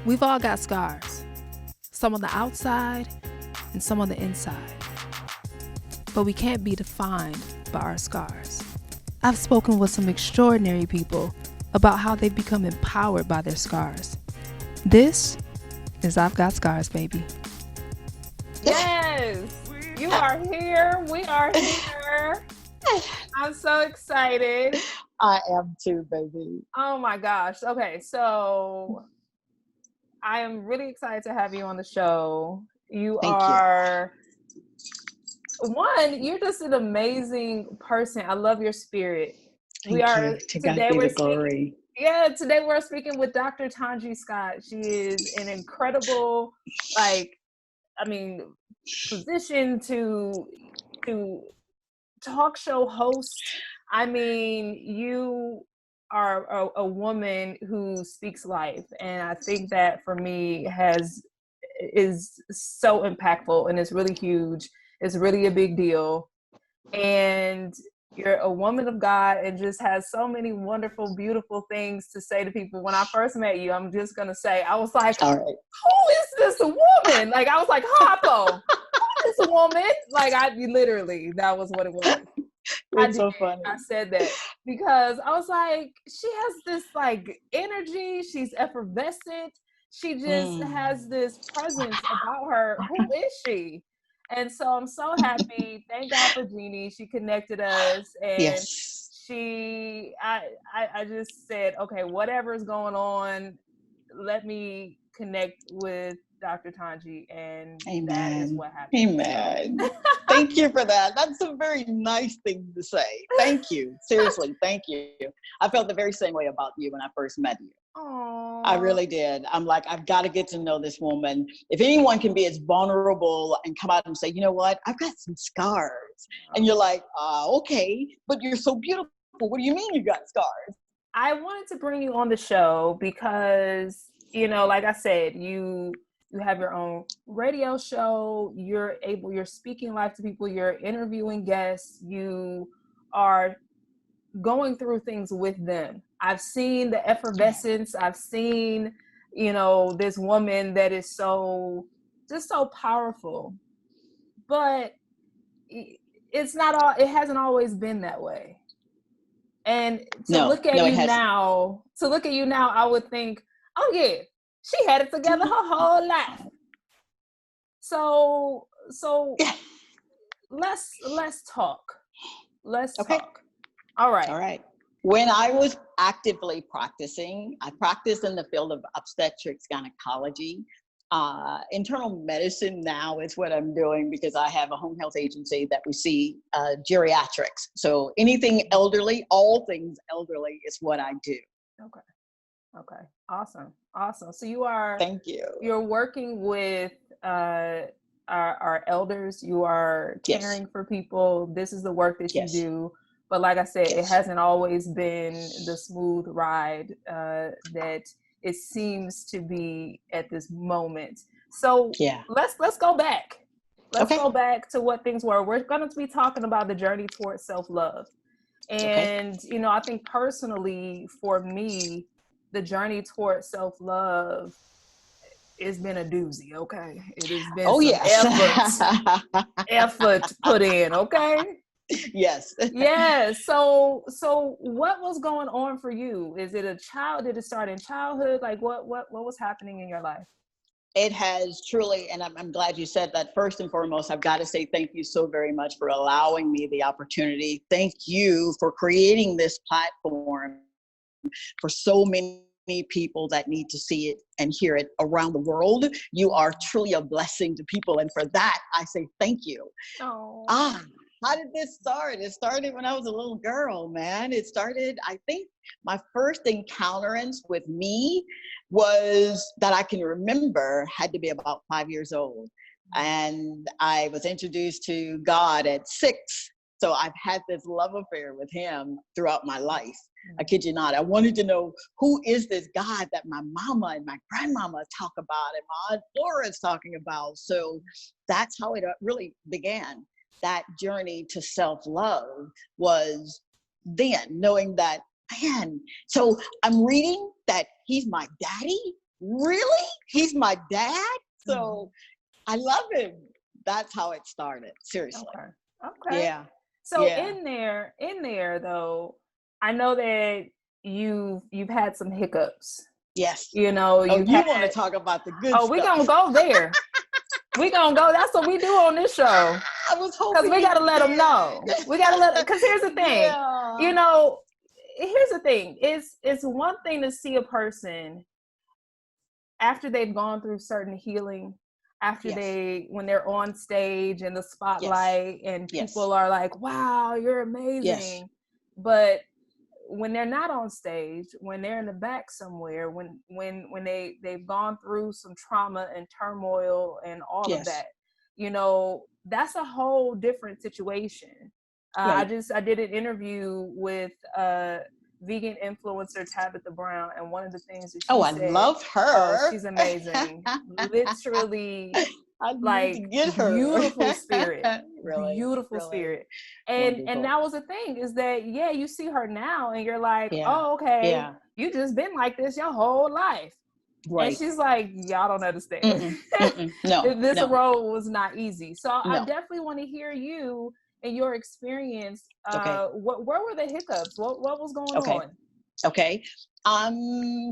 We've all got scars, some on the outside and some on the inside. But we can't be defined by our scars. I've spoken with some extraordinary people about how they've become empowered by their scars. This is I've Got Scars, baby. Yes, you are here. We are here. I'm so excited. I am too, baby. Oh my gosh. Okay, so I am really excited to have you on the show. You Thank are one, you're just an amazing person. I love your spirit. Thank you. To God be the glory. Today we're speaking with Dr. Tongie Scott. She is an incredible, position to talk show host. I mean, you are a woman who speaks life, and I think that for me is so impactful, and it's really huge. It's really a big deal, and you're a woman of God and just has so many wonderful, beautiful things to say to people. When I first met you, I'm just gonna say, I was like, all right, who is this woman? Like, I was like, Harpo, who is this woman? Like, that was what it was. It's so funny. I said that because I was like, she has this like energy. She's effervescent. She just has this presence about her. Who is she? And so I'm so happy. Thank God for Jeannie. She connected us, and yes. I just said, okay, whatever is going on, let me connect with Dr. Tongie, and Amen. That is what happened. Amen. Thank you for that. That's a very nice thing to say. Thank you. Seriously, thank you. I felt the very same way about you when I first met you. Aww. I really did. I'm like, I've got to get to know this woman. If anyone can be as vulnerable and come out and say, you know what, I've got some scars. And you're like, okay, but you're so beautiful. What do you mean you got scars? I wanted to bring you on the show because, like I said, you have your own radio show. You're speaking live to people. You're interviewing guests. You are going through things with them. I've seen the effervescence. I've seen, this woman that is so powerful, but it's not all, it hasn't always been that way. And to look at you now, I would think, oh yeah, she had it together her whole life. So let's talk. Let's talk. All right. When I was actively practicing, I practiced in the field of obstetrics gynecology. Internal medicine now is what I'm doing because I have a home health agency that we see geriatrics. So anything elderly, all things elderly is what I do. Okay. Awesome. So you are. Thank you. You're working with our elders. You are caring for people. This is the work that you do. But like I said, it hasn't always been the smooth ride that it seems to be at this moment. So let's go back. Let's go back to what things were. We're going to be talking about the journey towards self-love. And, I think personally for me, the journey towards self-love has been a doozy, okay? It has been effort put in, okay? Yes. So what was going on for you? Did it start in childhood? Like what was happening in your life? It has truly, and I'm glad you said that. First and foremost, I've got to say thank you so very much for allowing me the opportunity. Thank you for creating this platform for so many people that need to see it and hear it around the world. You are truly a blessing to people. And for that, I say thank you. Oh. How did this start? It started when I was a little girl, man. It started, I think my first encounterance with me was that I can remember had to be about 5 years old. And I was introduced to God at 6. So I've had this love affair with him throughout my life. I kid you not. I wanted to know, who is this God that my mama and my grandmama talk about and my Aunt Flora is talking about? So that's how it really began. That journey to self-love was then, knowing that, man, so I'm reading that he's my daddy, really? He's my dad? So I love him. That's how it started. Seriously. Okay. Yeah. So in there though, I know that you've had some hiccups. Yes. You know, you want to talk about the good stuff. Oh, we're gonna go there. We're gonna go. That's what we do on this show. I was hoping, because we gotta let them know. We gotta let. Because here's the thing. You know, here's the thing. It's one thing to see a person after they've gone through certain healing, after when they're on stage in the spotlight and people are like, wow, you're amazing. But when they're not on stage, when they're in the back somewhere, when they've gone through some trauma and turmoil and all of that, you know, that's a whole different situation. I did an interview with vegan influencer Tabitha Brown, and one of the things that she said, I love her. Oh, she's amazing. Literally, like beautiful spirit. Really, beautiful spirit. And that was the thing, is that you see her now and you're like, oh, okay, you just been like this your whole life. Right. And she's like, y'all don't understand. No, this road was not easy. So I definitely want to hear you and your experience. Where were the hiccups? What was going on? Okay.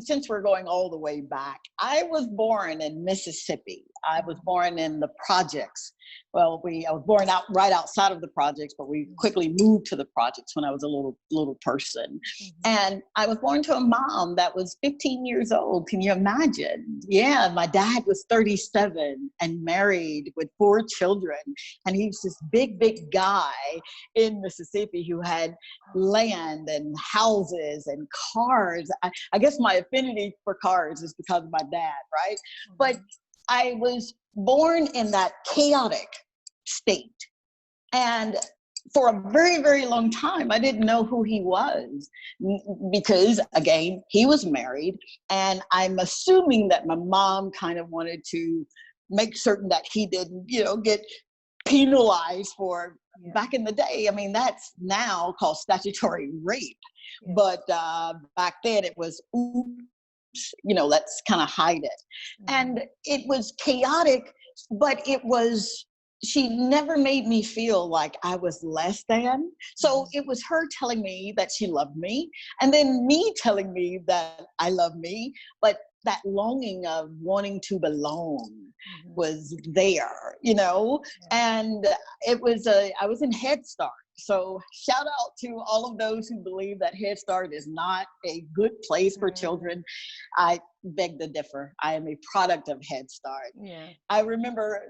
Since we're going all the way back, I was born in Mississippi. I was born in the projects. Well, I was born right outside of the projects, but we quickly moved to the projects when I was a little person. And I was born to a mom that was 15 years old. Can you imagine? Yeah, my dad was 37 and married with 4 children. And he was this big, big guy in Mississippi who had land and houses and cars. I guess my affinity for cars is because of my dad, right? But I was born in that chaotic state. And for a very, very long time, I didn't know who he was because, again, he was married. And I'm assuming that my mom kind of wanted to make certain that he didn't, get penalized for back in the day. I mean, that's now called statutory rape. But back then it was, let's kind of hide it. And it was chaotic, but she never made me feel like I was less than. So it was her telling me that she loved me, and then me telling me that I love me, but that longing of wanting to belong was there, and it was I was in Head Start. So shout out to all of those who believe that Head Start is not a good place for children. I beg to differ. I am a product of Head Start. Yeah. I remember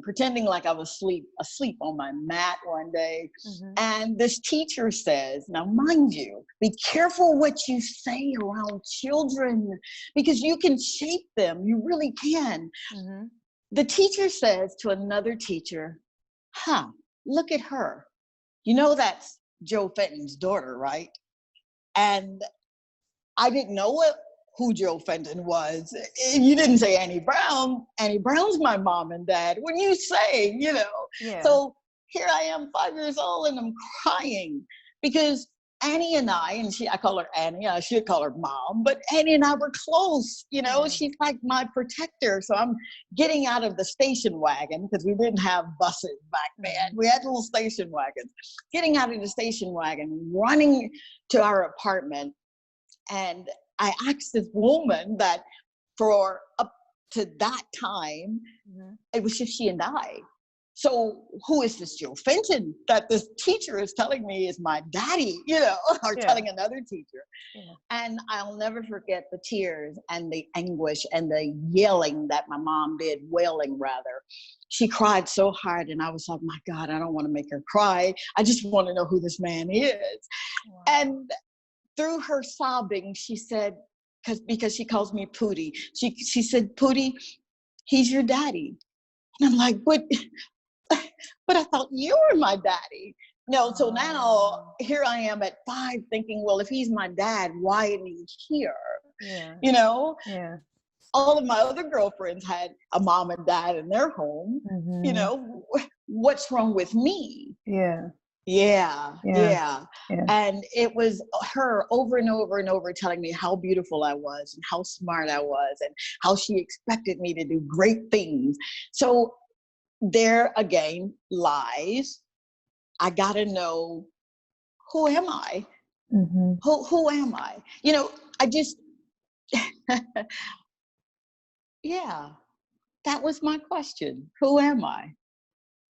pretending like I was asleep on my mat one day. And this teacher says, now mind you, be careful what you say around children because you can shape them. You really can. The teacher says to another teacher, look at her. That's Joe Fenton's daughter, right? And I didn't know who Joe Fenton was. You didn't say Annie Brown. Annie Brown's my mom and dad. When you say, So here I am, 5 years old, and I'm crying because Annie and I call her Annie, I should call her mom, but Annie and I were close, she's like my protector. So I'm getting out of the station wagon because we didn't have buses back then. We had little station wagons. Getting out of the station wagon, running to our apartment. And I asked this woman that for up to that time, it was just she and I. So who is this Joe Fenton that this teacher is telling me is my daddy, or telling another teacher. And I'll never forget the tears and the anguish and the yelling that my mom did, wailing rather. She cried so hard and I was like, my God, I don't want to make her cry. I just want to know who this man is. Wow. And through her sobbing, she said, because she calls me Pootie, she said, Pootie, he's your daddy. And I'm like, but I thought you were my daddy. No, so now here I am at 5 thinking, well, if he's my dad, why isn't he here? Yeah. Yeah. All of my other girlfriends had a mom and dad in their home. What's wrong with me? Yeah. Yeah, Yeah. yeah. Yeah. And it was her over and over and over telling me how beautiful I was and how smart I was and how she expected me to do great things. So there again, lies. I got to know, who am I? Mm-hmm. Who am I? You know, I just, yeah, that was my question. Who am I?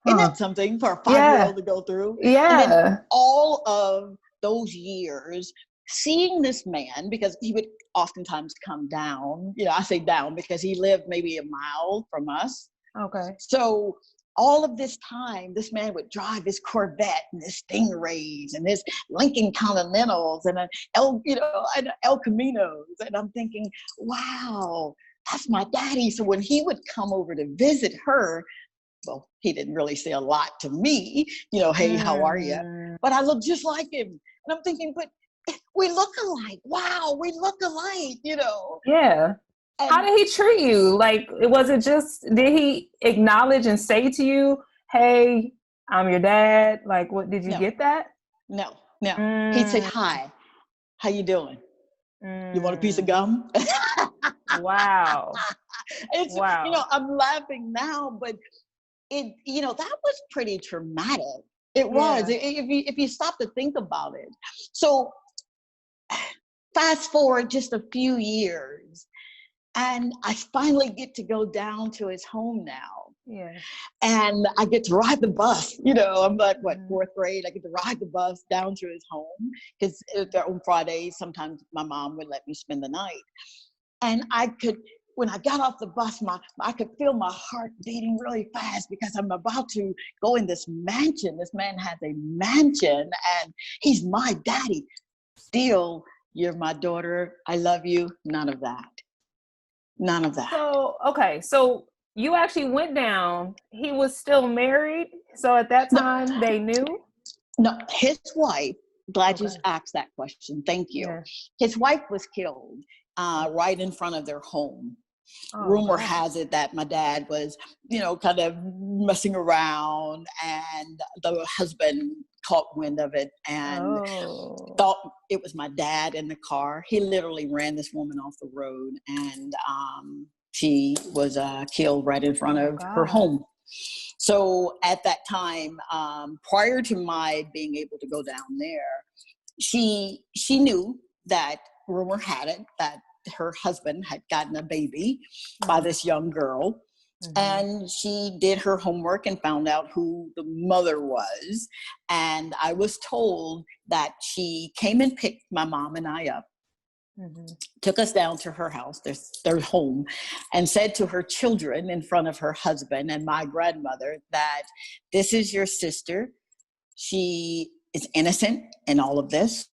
Isn't Huh. that something for a 5-year-old Yeah. to go through? And then Yeah. all of those years, seeing this man, because he would oftentimes come down, you know, I say down because he lived maybe a mile from us. Okay. So all of this time, this man would drive his Corvette and his Stingrays and his Lincoln Continentals and an El Caminos. And I'm thinking, wow, that's my daddy. So when he would come over to visit her, well, he didn't really say a lot to me, you know, hey, how are you? But I look just like him. And I'm thinking, but we look alike. Wow, we look alike, you know. Yeah. How And did he treat you? Like, did he acknowledge and say to you, hey, I'm your dad? Like, what, did you no, get that? no, no. He'd say, Mm, hi, how you doing? You want a piece of mm. gum? Wow. It's, you know, Wow. I'm laughing now, but it, you know, that was pretty traumatic. It was, Yeah. if you stop to think about it. So fast forward just a few years, and I finally get to go down to his home now. Yeah. And I get to ride the bus. You know, I'm like, what, Mhm. fourth grade? I get to ride the bus down to his home because on Fridays, sometimes my mom would let me spend the night. And when I got off the bus, I could feel my heart beating really fast because I'm about to go in this mansion. This man has a mansion and he's my daddy. Still, you're my daughter. I love you. None of that. None of that. So, okay. So you actually went down. He was still married. So at that No, time, they knew? no, his wife, glad you Okay. asked that question. Thank you. Yeah. His wife was killed right in front of their home. Oh, Rumor God. has it that my dad was, you know, kind of messing around and the husband caught wind of it and Oh. thought it was my dad in the car. He literally ran this woman off the road and she was killed right in front Oh, of her God. home. So at that time, prior to my being able to go down there, she knew that, rumor had it that her husband had gotten a baby by this young girl. And she did her homework and found out who the mother was. And I was told that she came and picked my mom and I up, took us down to her house, their home, and said to her children in front of her husband and my grandmother that this is your sister. She is innocent in all of this.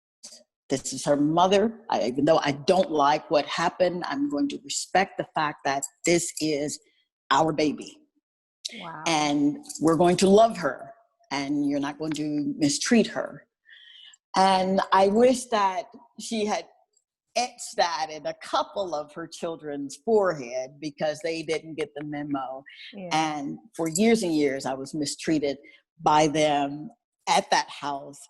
This is her mother. Even though I don't like what happened, I'm going to respect the fact that this is our baby. Wow. And we're going to love her and you're not going to mistreat her. And I wish that she had etched that in a couple of her children's forehead because they didn't get the memo. Yeah. And for years and years, I was mistreated by them at that house.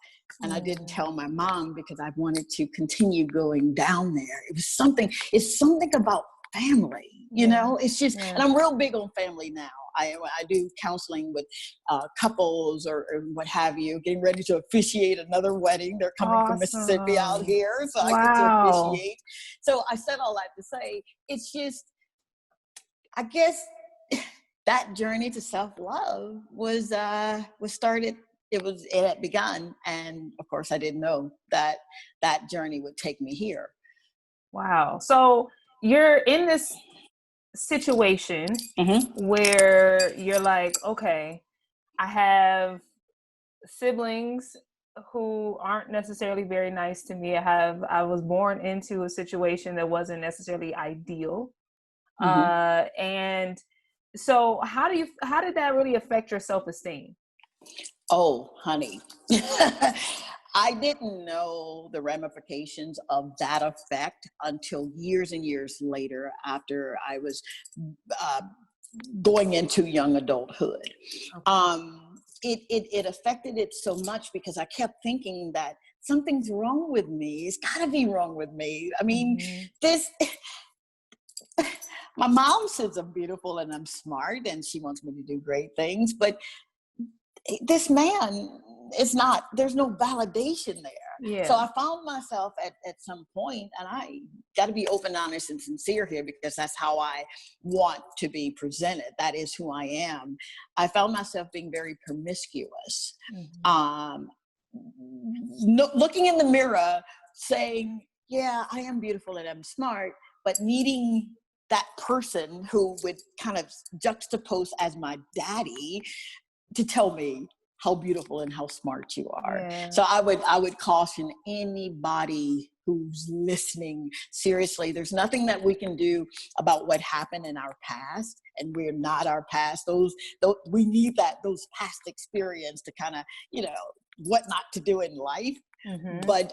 And I didn't tell my mom because I wanted to continue going down there. It's something about family, you know, it's just, and I'm real big on family now. I do counseling with couples or what have you, getting ready to officiate another wedding. They're coming from Mississippi out here, so I get to officiate. So I said all that to say, it's just, I guess that journey to self-love was started. It had begun, and of course, I didn't know that that journey would take me here. Wow. So you're in this situation where you're like, okay, I have siblings who aren't necessarily very nice to me. I was born into a situation that wasn't necessarily ideal. And so how did that really affect your self-esteem? Oh, honey. I didn't know the ramifications of that effect until years and years later after I was going into young adulthood. it affected it so much because I kept thinking that something's wrong with me. It's got to be wrong with me. I mean, this. My mom says I'm beautiful and I'm smart, and she wants me to do great things, but this man is not. There's no validation there. Yeah. So I found myself at some point, and I got to be open, honest, and sincere here because that's how I want to be presented. That is who I am. I found myself being very promiscuous. Looking in the mirror, saying, yeah, I am beautiful and I'm smart, but needing that person who would kind of juxtapose as my daddy to tell me how beautiful and how smart you are. Yeah. So I would caution anybody who's listening, seriously, there's nothing that we can do about what happened in our past, and we're not our past. Those we need those past experience to kind of, what not to do in life. But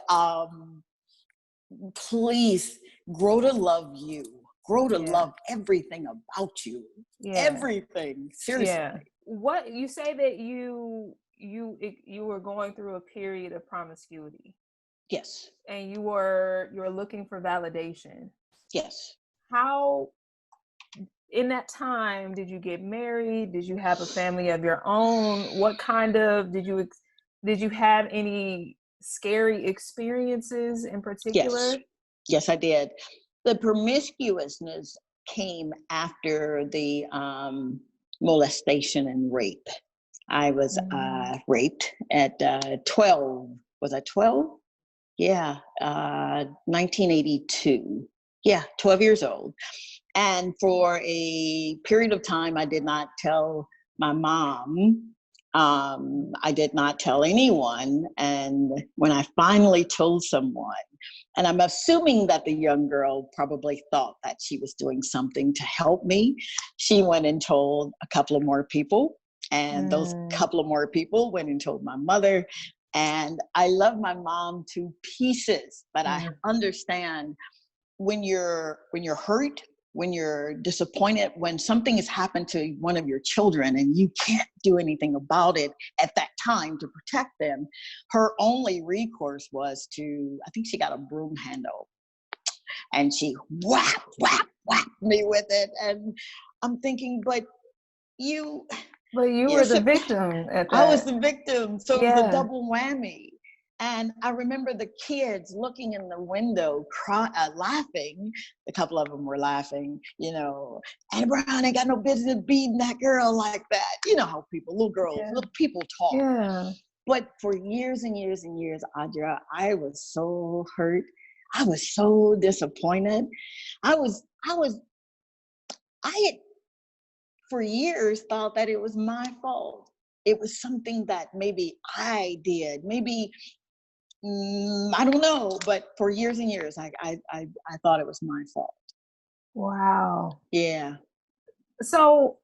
please grow to love you. Grow to love everything about you. Everything. Seriously. Yeah. What you say that you were going through a period of promiscuity. Yes. And you were looking for validation. Yes. How in that time did you get married? Did you have a family of your own? What kind of did you have any scary experiences in particular? Yes, I did. The promiscuousness came after the molestation and rape. I was raped at 12. Was I 12? Yeah, 1982. Yeah, 12 years old. And for a period of time, I did not tell my mom. I did not tell anyone. And when I finally told someone, and I'm assuming that the young girl probably thought that she was doing something to help me, she went and told a couple of more people. And those couple of more people went and told my mother. And I love my mom to pieces, but I understand when you're hurt, when you're disappointed, when something has happened to one of your children and you can't do anything about it at that time to protect them, her only recourse was to, I think she got a broom handle and she whack me with it. And I'm thinking, but you were the victim at that. I was the victim. So it was a double whammy. And I remember the kids looking in the window, laughing. A couple of them were laughing, Annie Brown ain't got no business beating that girl like that. You know how little people talk. Yeah. But for years and years and years, Audra, I was so hurt. I was so disappointed. I had for years thought that it was my fault. It was something that maybe I did. Maybe I don't know, but for years and years, I thought it was my fault. Wow. Yeah. So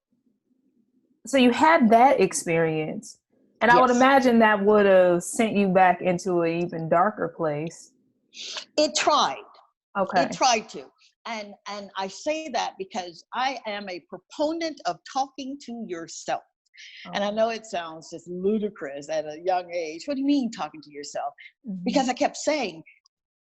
you had that experience, and I would imagine that would have sent you back into an even darker place. It tried. Okay. It tried to. And I say that because I am a proponent of talking to yourself. And I know it sounds just ludicrous at a young age. What do you mean talking to yourself? Because I kept saying,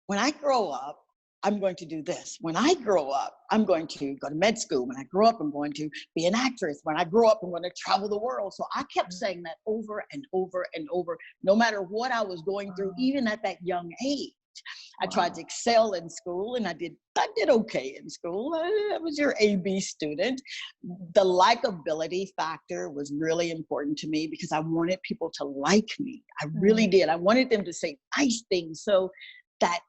when I grow up, I'm going to do this. When I grow up, I'm going to go to med school. When I grow up, I'm going to be an actress. When I grow up, I'm going to travel the world. So I kept saying that over and over and over, no matter what I was going through, even at that young age. I tried to excel in school, and I did okay in school. I was your A-B student. The likability factor was really important to me because I wanted people to like me. I really did. I wanted them to say nice things so that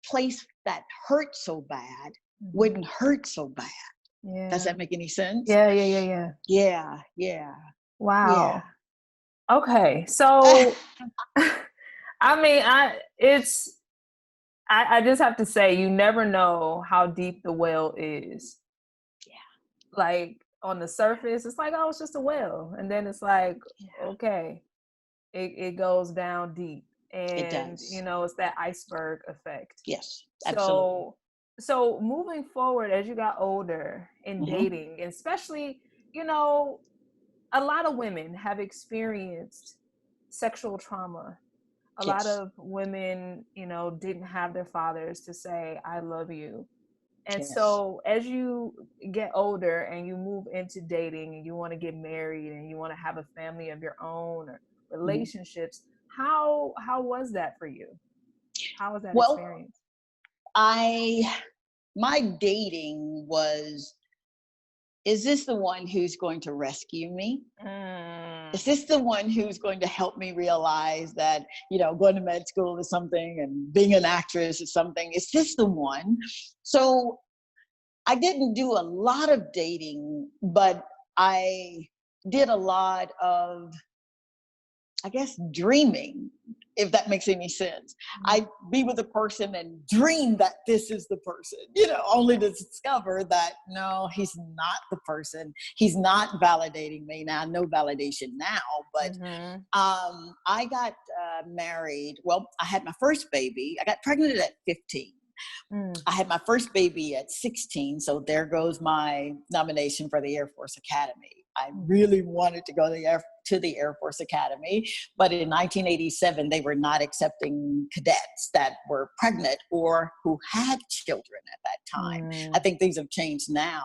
place that hurt so bad wouldn't hurt so bad. Yeah. Does that make any sense? Yeah. Yeah. Wow. Yeah. Okay. So, I mean, I just have to say, you never know how deep the well is. Yeah. Like on the surface, it's like, oh, it's just a well. And then it's like, okay, it goes down deep. And, it does. It's that iceberg effect. Yes, absolutely. So moving forward, as you got older in dating, especially, a lot of women have experienced sexual trauma. A lot of women, you know, didn't have their fathers to say, I love you. And so as you get older and you move into dating and you want to get married and you want to have a family of your own or relationships, how was that for you? How was that experience? My dating was, is this the one who's going to rescue me? Is this the one who's going to help me realize that, you know, going to med school is something and being an actress is something? Is this the one? So I didn't do a lot of dating, but I did a lot of, I guess, dreaming, if that makes any sense. I'd be with a person and dream that this is the person, you know, only to discover that, no, he's not the person. He's not validating me now. No validation now, but I got married. Well, I had my first baby. I got pregnant at 15. I had my first baby at 16. So there goes my nomination for the Air Force Academy. I really wanted to go to the Air Force Academy, but in 1987, they were not accepting cadets that were pregnant or who had children at that time. I think things have changed now.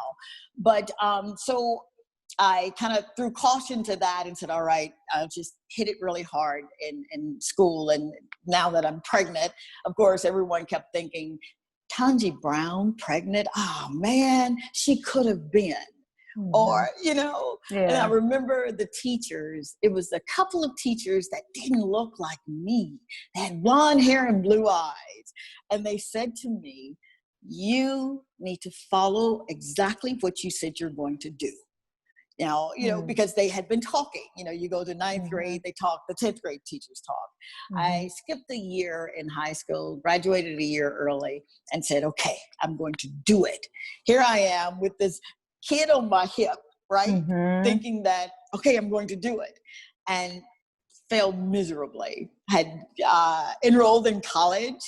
But so I kind of threw caution to that and said, all right, I'll just hit it really hard in school. And now that I'm pregnant, of course, everyone kept thinking, Tongie Brown pregnant? Oh man, she could have been. Or, you know, and I remember the teachers, it was a couple of teachers that didn't look like me. They had blonde hair and blue eyes. And they said to me, you need to follow exactly what you said you're going to do. Now, you know, because they had been talking, you know, you go to ninth grade, they talk, the 10th grade teachers talk. I skipped a year in high school, graduated a year early and said, okay, I'm going to do it. Here I am with this kid on my hip, right? Thinking that, okay, I'm going to do it. And failed miserably. Had enrolled in college.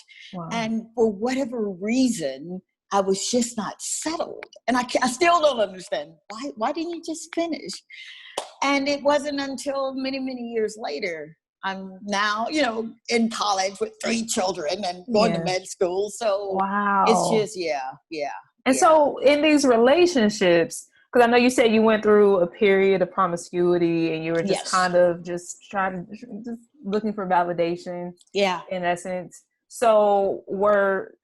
And for whatever reason, I was just not settled. And I still don't understand. Why didn't you just finish? And it wasn't until many, many years later, I'm now, you know, in college with 3 children and going to med school. So it's just, And so in these relationships, because I know you said you went through a period of promiscuity and you were just kind of just looking for validation. In essence. So were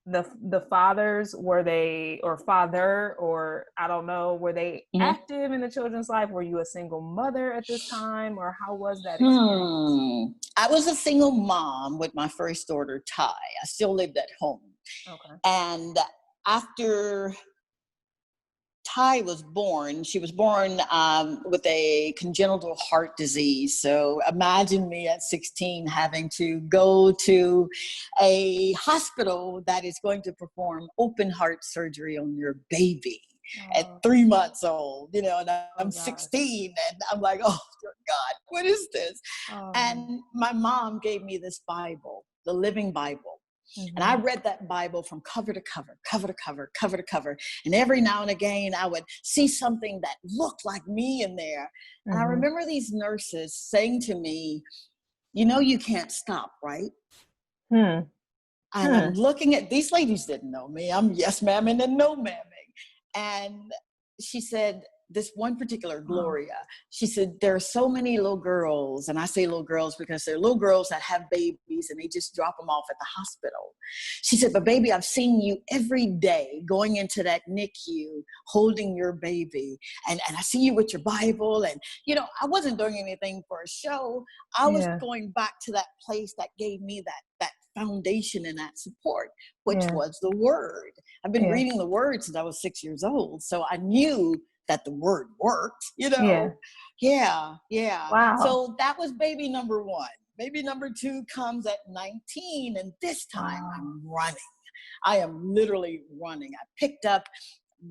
the fathers, were they, or father, or I don't know, were they active in the children's life? Were you a single mother at this time, or how was that experience? I was a single mom with my first daughter, Ty. I still lived at home. And after Ty was born, she was born with a congenital heart disease. So imagine me at 16 having to go to a hospital that is going to perform open heart surgery on your baby at 3 months old, you know, and I'm 16 and I'm like, oh God, what is this? And my mom gave me this Bible, the Living Bible. And I read that Bible from cover to cover, cover to cover, cover to cover. And every now and again, I would see something that looked like me in there. And I remember these nurses saying to me, you know, you can't stop, right? And I'm looking at, these ladies didn't know me. I'm yes, ma'am, and then no, ma'am. And she said, this one particular Gloria, she said, there are so many little girls, and I say little girls because they're little girls that have babies and they just drop them off at the hospital. She said, but baby, I've seen you every day going into that NICU, holding your baby. And I see you with your Bible. And, you know, I wasn't doing anything for a show. I was going back to that place that gave me that foundation and that support, which was the Word. I've been reading the Word since I was 6 years old. So I knew that the Word worked, you know? Wow. So that was baby number 1. Baby number 2 comes at 19, and this time I'm running. I am literally running. I picked up,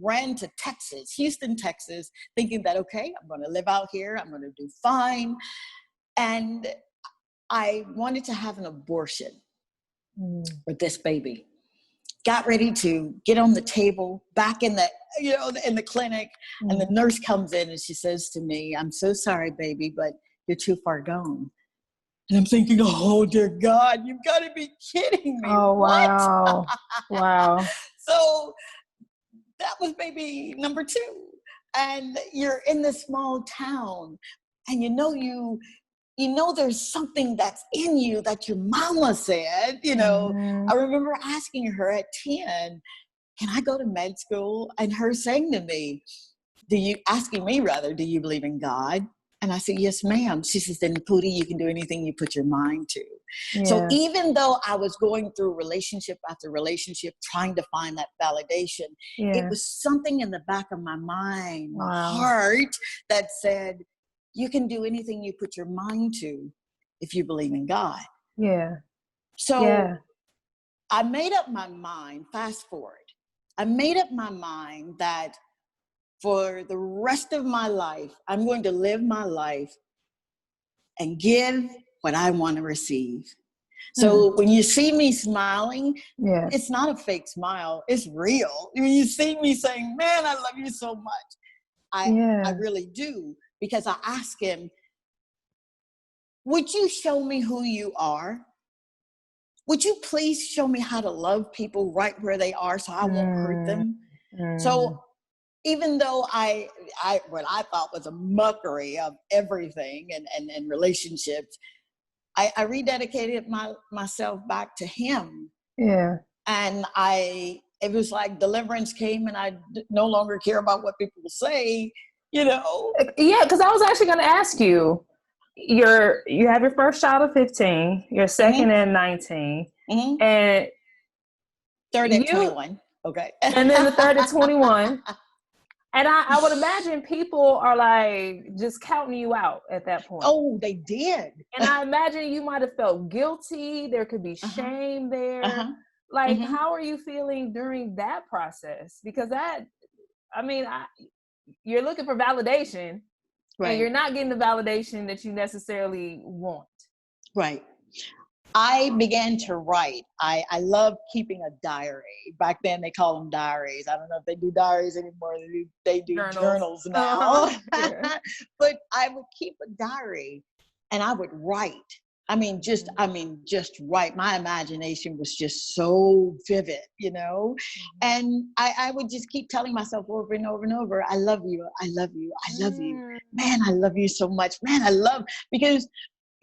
ran to Texas, Houston, Texas, thinking that, okay, I'm going to live out here. I'm going to do fine. And I wanted to have an abortion with this baby. got ready to get on the table back in the, in the clinic. Mm-hmm. And the nurse comes in and she says to me, "I'm so sorry, baby, but you're too far gone." And I'm thinking, oh, dear God, you've got to be kidding me. Oh, wow. Wow. So that was baby number 2. And you're in this small town, and you know there's something that's in you that your mama said, Mm-hmm. I remember asking her at 10, "Can I go to med school?" And her saying to me, do you believe in God? And I said, "Yes, ma'am." She says, "Then Pootie, you can do anything you put your mind to." Yeah. So even though I was going through relationship after relationship, trying to find that validation, it was something in the back of my mind, my heart, that said, you can do anything you put your mind to if you believe in God. Yeah. So I made up my mind, fast forward. I made up my mind that for the rest of my life, I'm going to live my life and give what I want to receive. So when you see me smiling, it's not a fake smile. It's real. When you see me saying, "Man, I love you so much," I really do. Because I ask him, "Would you show me who you are? Would you please show me how to love people right where they are so I won't hurt them?" So even though what I thought was a mockery of everything and relationships, I rededicated myself back to him. Yeah. And it was like deliverance came, and I no longer care about what people say, Yeah, because I was actually going to ask you, you have your first child at 15, your second at 19, and third at 21. Okay. And then the third at 21. And I would imagine people are like just counting you out at that point. Oh, they did. And I imagine you might have felt guilty. There could be shame there. Like, how are you feeling during that process? Because you're looking for validation, and you're not getting the validation that you necessarily want. Right. I began to write. I love keeping a diary. Back then they call them diaries. I don't know if they do diaries anymore. They do journals now. But I would keep a diary, and I would write. Just write. My imagination was just so vivid, and I would just keep telling myself over and over and over, "I love you. I love you. I love you. Man, I love you so much. Man, because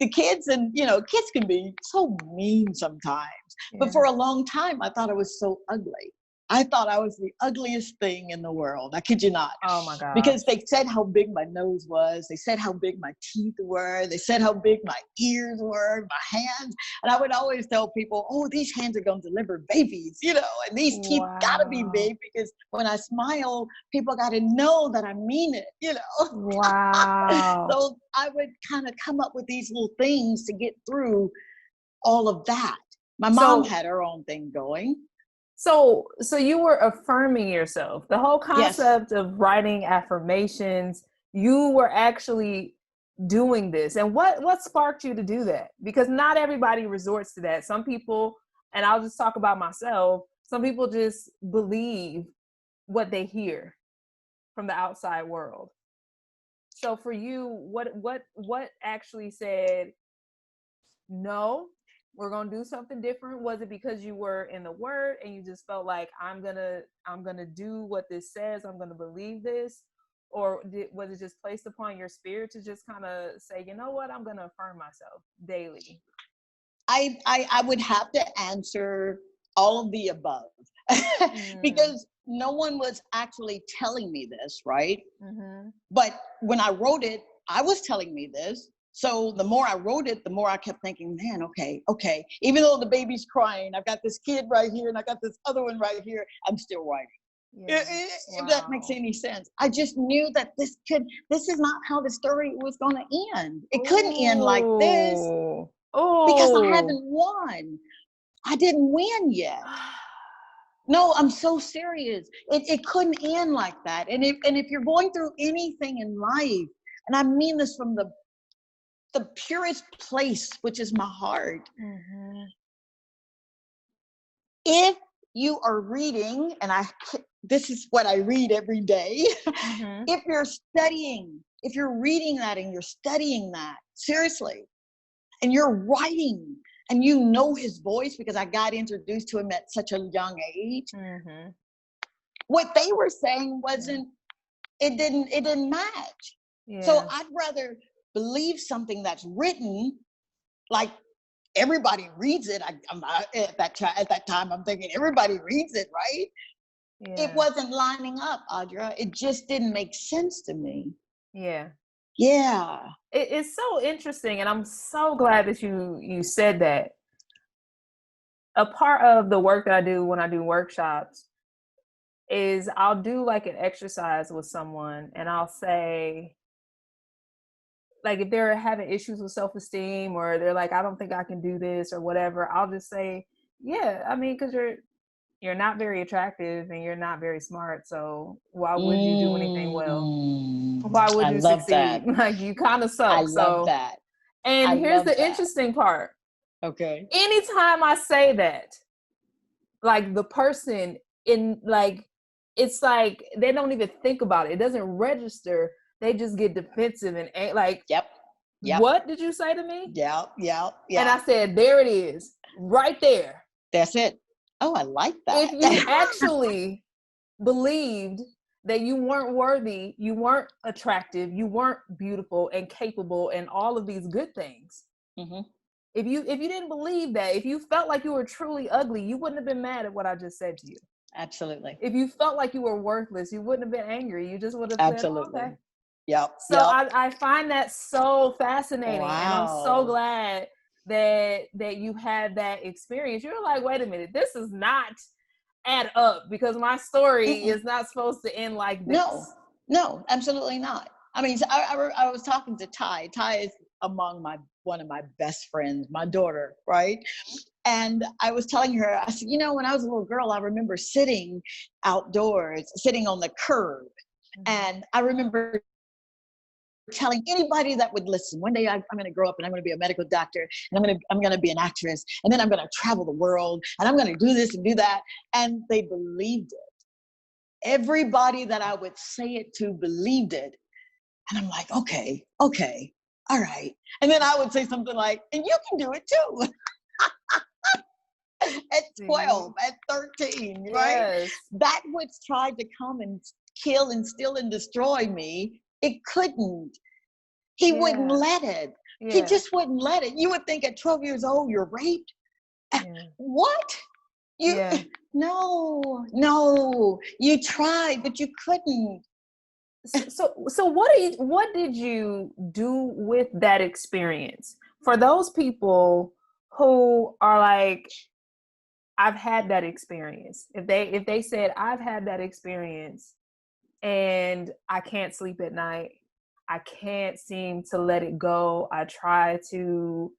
the kids kids can be so mean sometimes. But for a long time, I thought I was so ugly. I thought I was the ugliest thing in the world. I kid you not. Oh my God. Because they said how big my nose was. They said how big my teeth were. They said how big my ears were, my hands. And I would always tell people, "Oh, these hands are going to deliver babies, and these teeth gotta be big, because when I smile, people gotta know that I mean it, Wow. So I would kind of come up with these little things to get through all of that. My mom had her own thing going. So you were affirming yourself. The whole concept of writing affirmations, you were actually doing this. And what sparked you to do that? Because not everybody resorts to that. Some people, and I'll just talk about myself, some people just believe what they hear from the outside world. So for you, what actually said, "No, we're going to do something different"? Was it because you were in the word and you just felt like, I'm going to do what this says, I'm going to believe this? Or was it just placed upon your spirit to just kind of say, "You know what, I'm going to affirm myself daily"? I would have to answer all of the above because no one was actually telling me this, right? But when I wrote it, I was telling me this. So the more I wrote it, the more I kept thinking, man, okay. Even though the baby's crying, I've got this kid right here and I got this other one right here, I'm still writing. If that makes any sense. I just knew that this is not how the story was going to end. It couldn't end like this because I haven't won. I didn't win yet. No, I'm so serious. It couldn't end like that. And if you're going through anything in life, and I mean this from the purest place, which is my heart. If you are reading, and this is what I read every day. Mm-hmm. If you're studying, if you're reading that and you're studying that, seriously, and you're writing, and you know his voice, because I got introduced to him at such a young age. Mm-hmm. What they were saying it didn't match. Yeah. So I'd rather believe something that's written, like everybody reads it. At that time, I'm thinking everybody reads it, right? Yeah. It wasn't lining up, Audra. It just didn't make sense to me. Yeah. Yeah. It's so interesting, and I'm so glad that you said that. A part of the work that I do when I do workshops is I'll do like an exercise with someone, and I'll say, like, if they're having issues with self-esteem, or they're like, I don't think I can do this or whatever, I'll just say, yeah, I mean, because you're not very attractive and you're not very smart, so why would you do anything well? Why would you succeed? That. Like, you kind of suck. I love that. And here's the interesting part. Okay. Anytime I say that, like, the person in, like, it's like they don't even think about it. It doesn't register. They just get defensive and like, yep. What did you say to me? Yeah. And I said, there it is, right there. That's it. Oh, I like that. If you actually believed that you weren't worthy, you weren't attractive, you weren't beautiful and capable and all of these good things. Mm-hmm. If you didn't believe that, if you felt like you were truly ugly, you wouldn't have been mad at what I just said to you. Absolutely. If you felt like you were worthless, you wouldn't have been angry. You just would have said, oh, okay. Yep. So I find that so fascinating. Wow. And I'm so glad that you had that experience. You're like, wait a minute, this is not add up, because my story is not supposed to end like this. No, absolutely not. I mean, I was talking to Ty. Ty is among one of my best friends, my daughter, right? And I was telling her, I said, when I was a little girl, I remember sitting outdoors, sitting on the curb. And I remember telling anybody that would listen, one day I'm going to grow up and I'm going to be a medical doctor, and I'm going to be an actress, and then I'm going to travel the world, and I'm going to do this and do that. And they believed it. Everybody that I would say it to believed it. And I'm like, okay, all right. And then I would say something like, and you can do it too. At 12, at 13, right? Yes. That which tried to come and kill and steal and destroy me, it couldn't. He wouldn't let it. He just wouldn't let it. You would think at 12 years old, you're raped. What? No, you tried, but you couldn't. So what did you do with that experience? For those people who are like, I've had that experience. If they said, I've had that experience and I can't sleep at night, I can't seem to let it go, I try to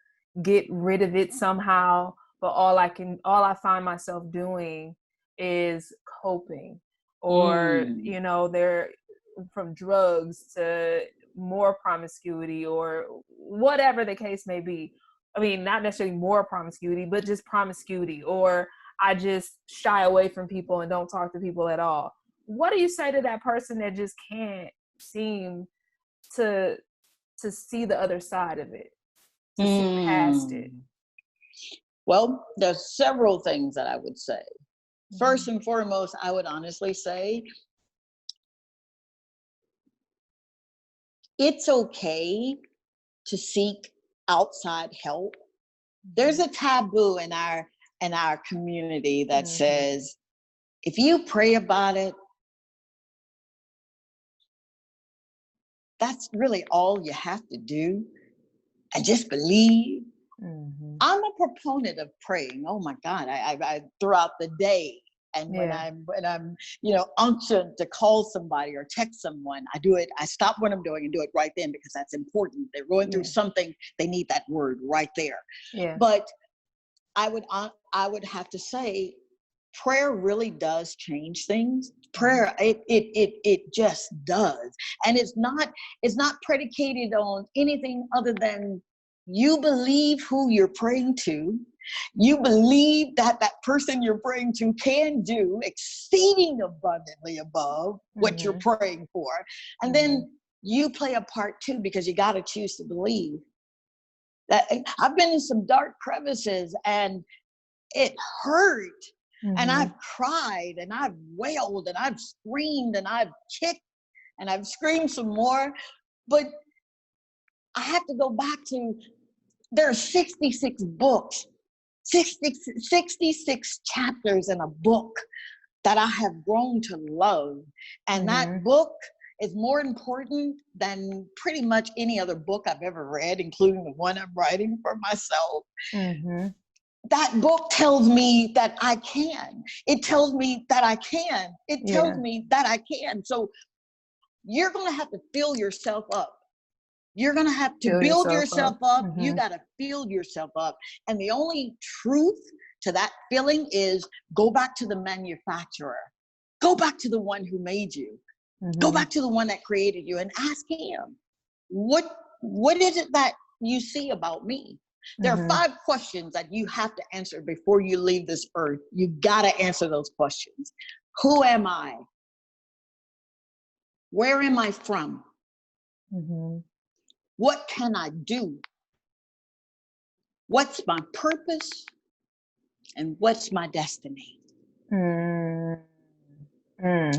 get rid of it somehow, but all I find myself doing is coping, or they're from drugs to more promiscuity or whatever the case may be. I mean, not necessarily more promiscuity, but just promiscuity, or I just shy away from people and don't talk to people at all. What do you say to that person that just can't seem to see the other side of it, to see past it? Well, there's several things that I would say. First and foremost, I would honestly say, it's okay to seek outside help. There's a taboo in our community that says, if you pray about it, that's really all you have to do, and just believe. I'm a proponent of praying. Oh my God, I throughout the day. And when I'm unctioned to call somebody or text someone, I do it. I stop what I'm doing and do it right then, because that's important. They're going through something. They need that word right there. Yeah. But I would have to say, prayer really does change things. Prayer, it just does. And it's not predicated on anything other than you believe who you're praying to. You believe that that person you're praying to can do exceeding abundantly above what you're praying for. And then you play a part too, because you got to choose to believe. That I've been in some dark crevices and it hurt. And I've cried and I've wailed and I've screamed and I've kicked and I've screamed some more. But I have to go back to, there are 66 books, 66 chapters in a book that I have grown to love. And that book is more important than pretty much any other book I've ever read, including the one I'm writing for myself. That book tells me that I can. It tells me that I can. It tells me that I can. So you're going to have to fill yourself up. You're going to have to build yourself up. You got to fill yourself up. And the only truth to that feeling is go back to the manufacturer. Go back to the one who made you. Go back to the one that created you and ask him, what is it that you see about me? There are 5 questions that you have to answer before you leave this earth. You got to answer those questions. Who am I? Where am I from? What can I do? What's my purpose? And what's my destiny? And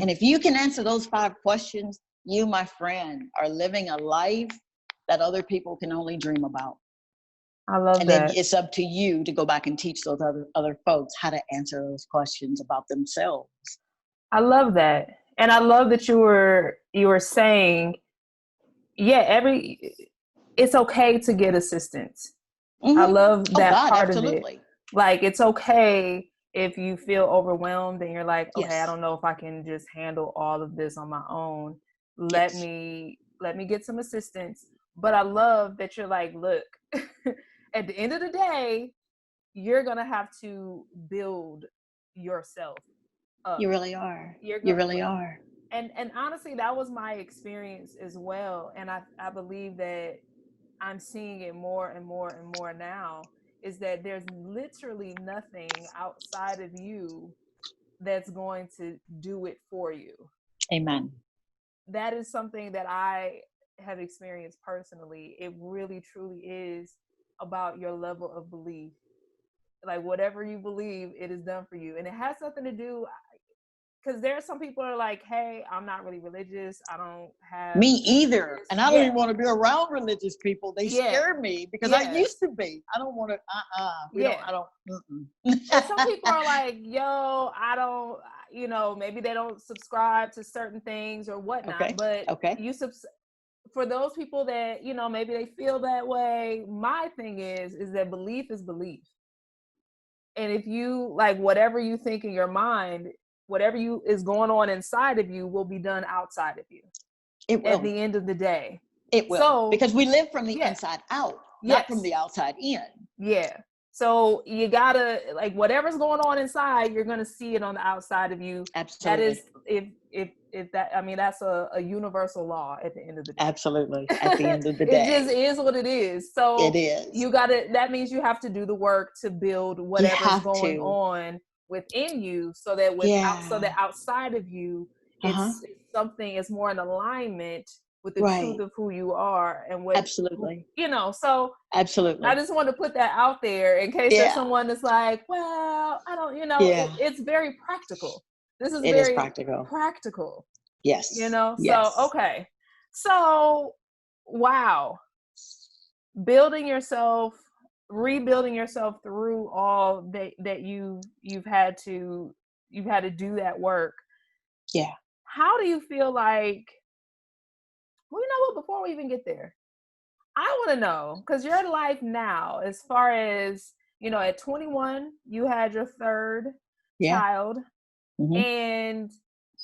if you can answer those 5 questions, you, my friend, are living a life that other people can only dream about. I love and that. And then it's up to you to go back and teach those other folks how to answer those questions about themselves. I love that. And I love that you were saying, it's okay to get assistance. I love that part absolutely. of it. Like, it's okay if you feel overwhelmed and you're like, okay, I don't know if I can just handle all of this on my own. Let me get some assistance. But I love that you're like, look, at the end of the day, you're going to have to build yourself up. You really are. You really are. And honestly, that was my experience as well. And I believe that I'm seeing it more and more and more now, is that there's literally nothing outside of you that's going to do it for you. Amen. That is something that I have experienced personally. It really, truly is about your level of belief. Like, whatever you believe, it is done for you. And it has nothing to do, because there are some people who are like, hey, I'm not really religious. I don't have... Me either. And I don't even want to be around religious people. They scare me because I used to be. I don't want to, And some people are like, yo, I don't, maybe they don't subscribe to certain things or whatnot. But for those people that, maybe they feel that way, my thing is that belief is belief. And if you, like, whatever you think in your mind, whatever is going on inside of you will be done outside of you. It will. At the end of the day. It will. So, because we live from the inside out, not from the outside in. Yeah. So you gotta, like, whatever's going on inside, you're gonna see it on the outside of you. Absolutely. That is, if that, I mean, that's a universal law at the end of the day. Absolutely. At the end of the day. It just is what it is. So it is. That means you have to do the work to build whatever's going on within you, so that so that outside of you, it's something is more in alignment with the truth of who you are and what absolutely so absolutely. I just want to put that out there in case there's someone that's like, well, I don't, it's very practical. This is very practical. Yes. So okay. So wow. Rebuilding yourself through all that you've had to do that work. Yeah. How do you feel like, well, you know what, before we even get there, I want to know, because your life now, as far as, at 21, you had your third child, and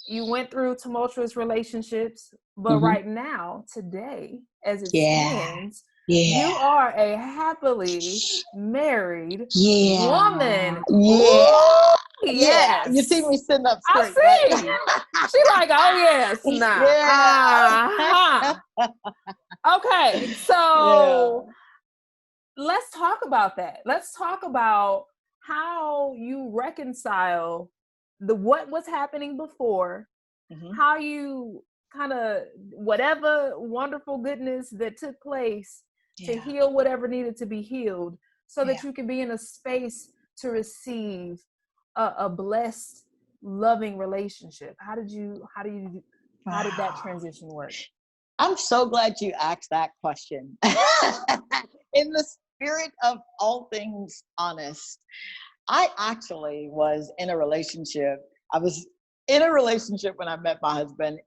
you went through tumultuous relationships, but right now, today, as it stands, you are a happily married woman. Yeah. Yes. You see me sitting up straight. I see. She's like, oh yes, nah. Okay, so let's talk about that. Let's talk about how you reconcile what's happening before, how you kind of whatever wonderful goodness that took place to heal whatever needed to be healed, so that you can be in a space to receive a blessed, loving relationship. How did that transition work? I'm so glad you asked that question. In the spirit of all things honest, I actually was in a relationship. I was in a relationship when I met my husband,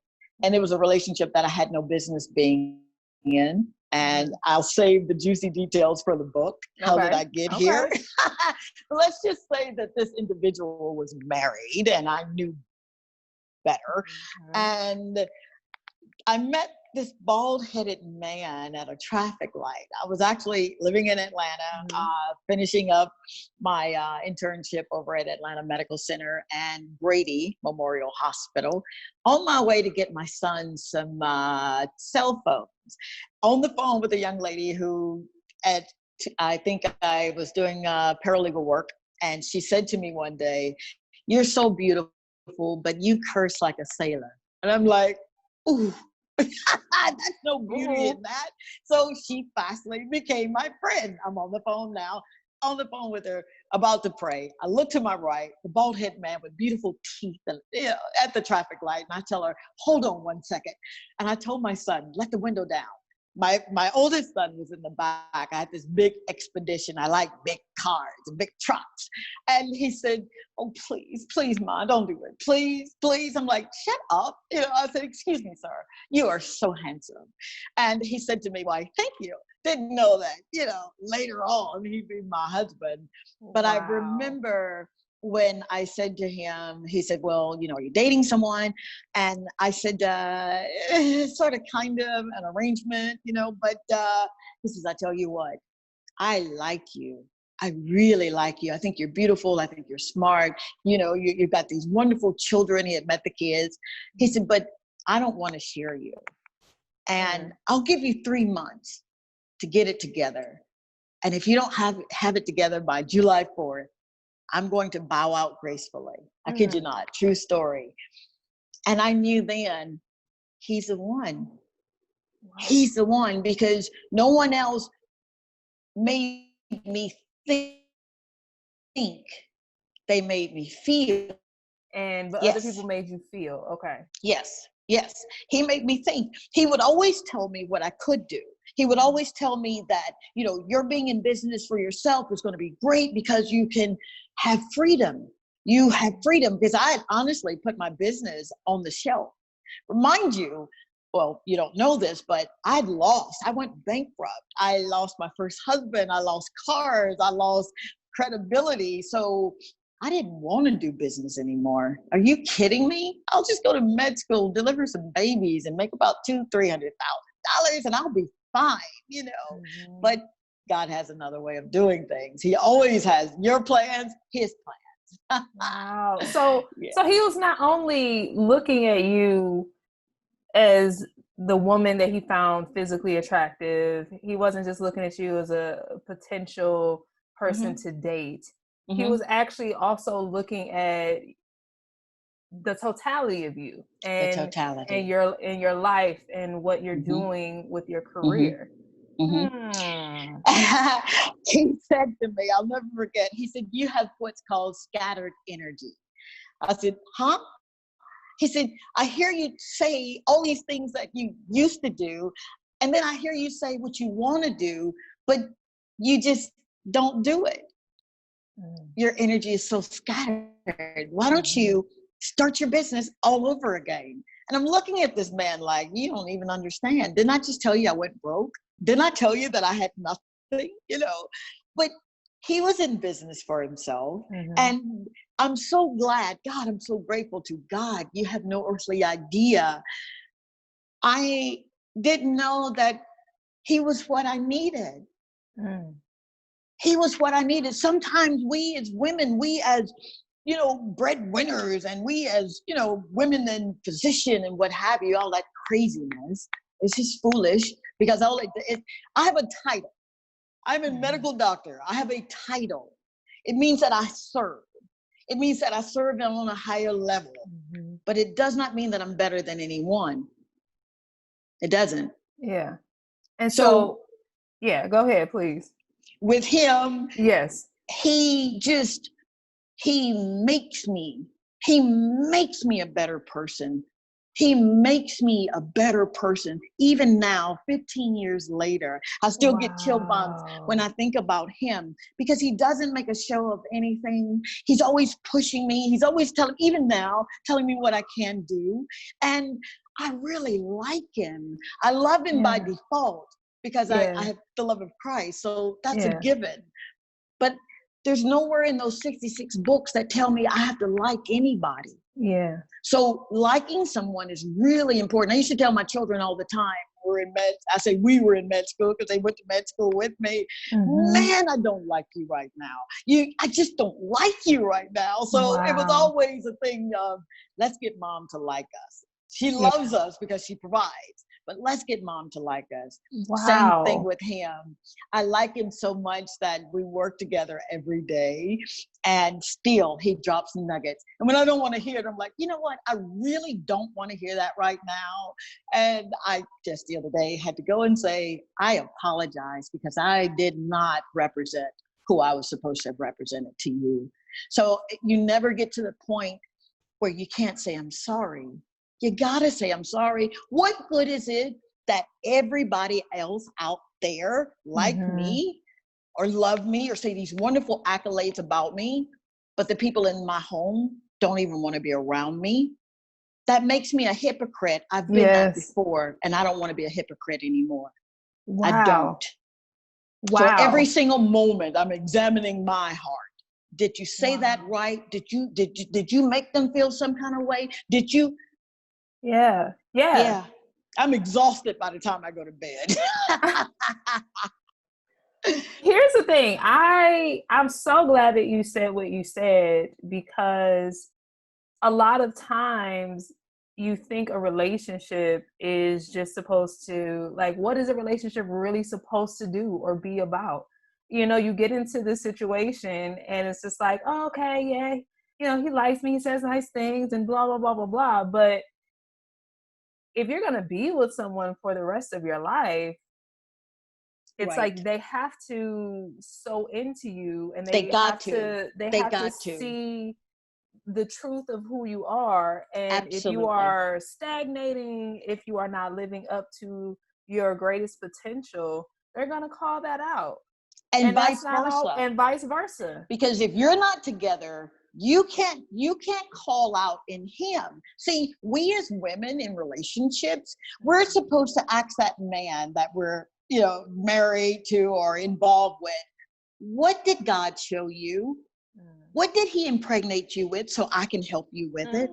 and it was a relationship that I had no business being in. And I'll save the juicy details for the book. How did I get here? Let's just say that this individual was married and I knew better. And I met this bald-headed man at a traffic light. I was actually living in Atlanta, finishing up my internship over at Atlanta Medical Center and Grady Memorial Hospital, on my way to get my son some cell phones. On the phone with a young lady who, I think I was doing paralegal work, and she said to me one day, "You're so beautiful, but you curse like a sailor." And I'm like, ooh. That's no beauty in that. So she fastly became my friend. I'm on the phone now, on the phone with her, about to pray. I look to my right, the bald-headed man with beautiful teeth, and at the traffic light, and I tell her, "Hold on one second." And I told my son, "Let the window down." My oldest son was in the back. I had this big Expedition. I like big cars and big trucks. And he said, "Oh, please, please, Ma, don't do it. Please, please." I'm like, "Shut up." I said, "Excuse me, sir. You are so handsome." And he said to me, "Why, thank you." Didn't know that, later on he'd be my husband. But I remember when I said to him, he said, "Well, are you dating someone?" And I said, sort of, kind of an arrangement, but he says, "I tell you what, I like you. I really like you. I think you're beautiful. I think you're smart. You've got these wonderful children." He had met the kids. He said, "But I don't want to share you. And I'll give you 3 months to get it together. And if you don't have it together by July 4th, I'm going to bow out gracefully." I kid you not, true story. And I knew then, he's the one. Wow. He's the one, because no one else made me think. They made me feel. But other people made you feel. Okay. Yes. He made me think. He would always tell me what I could do. He would always tell me that, you're being in business for yourself is going to be great because you can have freedom. You have freedom, because I had honestly put my business on the shelf. Remind you, well, you don't know this, but I went bankrupt. I lost my first husband. I lost cars. I lost credibility. So I didn't want to do business anymore. Are you kidding me? I'll just go to med school, deliver some babies, and make about $200,000-$300,000, and I'll be fine, But God has another way of doing things. He always has your plans, his plans. Wow. So he was not only looking at you as the woman that he found physically attractive. He wasn't just looking at you as a potential person to date. He was actually also looking at the totality of you and your life and what you're doing with your career. He said to me, I'll never forget, he said, "You have what's called scattered energy." I said, "Huh?" He said, "I hear you say all these things that you used to do, and then I hear you say what you want to do, but you just don't do it. Your energy is so scattered. Why don't you start your business all over again?" And I'm looking at this man like, "You don't even understand. Didn't I just tell you I went broke? Didn't I tell you that I had nothing?" But he was in business for himself. And I'm so glad, God, I'm so grateful to God. You have no earthly idea. I didn't know that he was what I needed. He was what I needed. Sometimes we as women, we as, breadwinners, and we as, women in position and what have you, all that craziness, it's just foolish, because I have a title. I'm a medical doctor. I have a title. It means that I serve. It means that I serve them on a higher level. But it does not mean that I'm better than anyone. It doesn't. Yeah. And so yeah, go ahead, please. With him, yes, he makes me a better person. He makes me a better person. Even now, 15 years later, I still get chill bumps when I think about him, because he doesn't make a show of anything. He's always pushing me. He's always even now, telling me what I can do. And I really like him. I love him by default because I have the love of Christ. So that's a given. But there's nowhere in those 66 books that tell me I have to like anybody. Yeah. So liking someone is really important. I used to tell my children all the time, I say we were in med school because they went to med school with me. Man, I don't like you right now. I just don't like you right now. So it was always a thing of, let's get mom to like us. She loves us because she provides, but let's get mom to like us. Same thing with him. I like him so much that we work together every day, and still he drops nuggets. And when I don't want to hear it, I'm like, you know what? I really don't want to hear that right now. And I just the other day had to go and say, I apologize because I did not represent who I was supposed to have represented to you. So you never get to the point where you can't say, I'm sorry. You gotta say, I'm sorry. What good is it that everybody else out there like me or love me or say these wonderful accolades about me, but the people in my home don't even want to be around me? That makes me a hypocrite. I've been that before, and I don't want to be a hypocrite anymore. I don't. So every single moment I'm examining my heart. Did you say that right? Did you make them feel some kind of way? Did you? Yeah. I'm exhausted by the time I go to bed. Here's the thing. I'm so glad that you said what you said, because a lot of times you think a relationship is just supposed to, like, what is a relationship really supposed to do or be about? You know, you get into this situation and it's just like, oh, okay, yeah, you know, he likes me, he says nice things and blah, blah, blah, blah, blah. But if you're going to be with someone for the rest of your life, it's like they have to sew into you, and they have to see the truth of who you are. And if you are stagnating, if you are not living up to your greatest potential, they're going to call that out. And vice versa. Because if you're not together, you can't call out in him. See, we as women in relationships, we're supposed to ask that man that we're, married to or involved with, what did God show you? What did he impregnate you with so I can help you with it?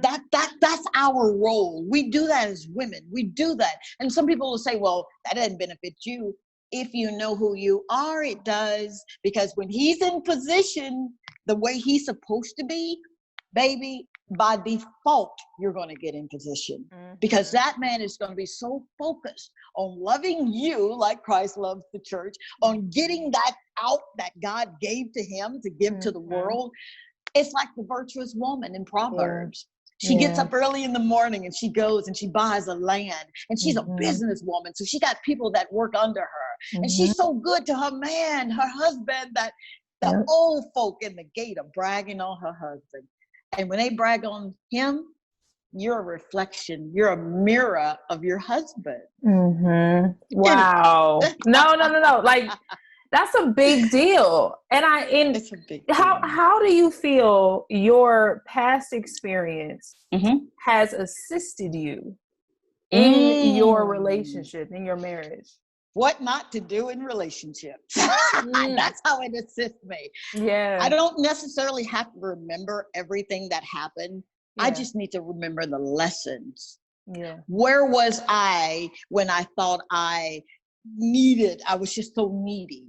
That's our role. We do that as women. We do that. And some people will say, well, that doesn't benefit you. If you know who you are, it does. Because when he's in position the way he's supposed to be, baby, by default, you're going to get in position. Because that man is going to be so focused on loving you like Christ loves the church, on getting that out that God gave to him to give to the world. It's like the virtuous woman in Proverbs. She gets up early in the morning and she goes and she buys a land, and she's a businesswoman. So she got people that work under her, and she's so good to her man, her husband, that the old folk in the gate are bragging on her husband. And when they brag on him, you're a reflection. You're a mirror of your husband. Wow. No. Like, that's a big deal. And it's a big deal. How do you feel your past experience has assisted you in your relationship, in your marriage? What not to do in relationships. That's how it assists me. Yeah. I don't necessarily have to remember everything that happened. Yeah. I just need to remember the lessons. Yeah. Where was I when I thought I was just so needy?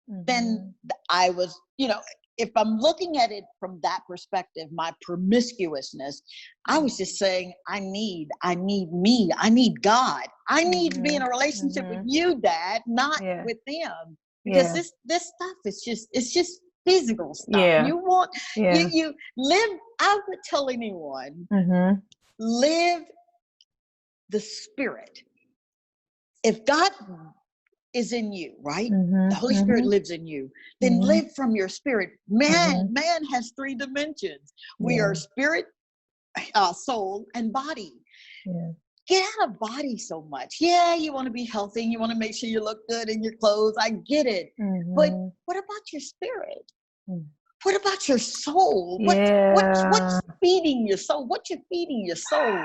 Then I was, if I'm looking at it from that perspective, my promiscuousness, I was just saying, I need me, I need God. I need to be in a relationship with you, Dad, not with them. because this stuff is just physical stuff. Yeah. You want Yeah. you live. I would tell anyone, live the spirit. If God is in you, right? The Holy Spirit lives in you. Then live from your spirit. Man has 3 dimensions. We are spirit, soul, and body. Yeah. Get out of body so much. Yeah, you want to be healthy. You want to make sure you look good in your clothes. I get it. But what about your spirit? What about your soul? What's feeding your soul? What you're feeding your soul?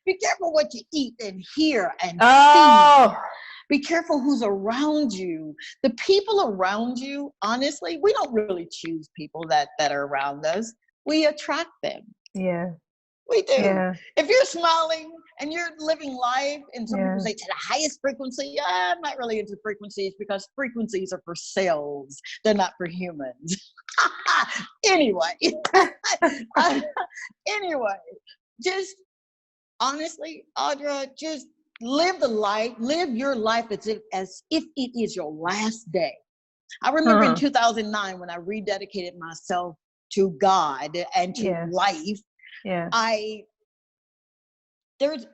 Be careful what you eat and hear and see. Be careful who's around you. The people around you, honestly, we don't really choose people that are around us. We attract them. Yeah. We do. Yeah. If you're smiling and you're living life, and some people say to the highest frequency, I'm not really into frequencies because frequencies are for cells. They're not for humans. Anyway, just honestly, Audra, just live your life as if it is your last day. I remember in 2009 when I rededicated myself to God and to life. Yeah. There was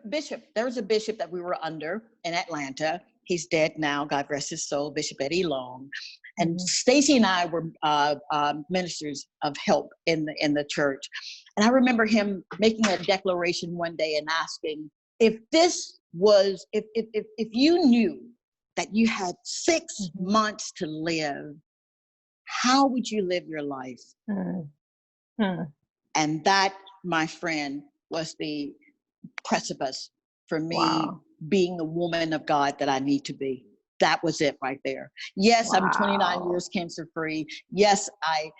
a bishop that we were under in Atlanta. He's dead now, God rest his soul, Bishop Eddie Long. And Stacy and I were ministers of help in the church. And I remember him making a declaration one day and asking, if you knew that you had 6 months to live, how would you live your life? And that, my friend, was the precipice for me being the woman of God that I need to be. That was it right there. Yes, I'm 29 years cancer free. Yes, I,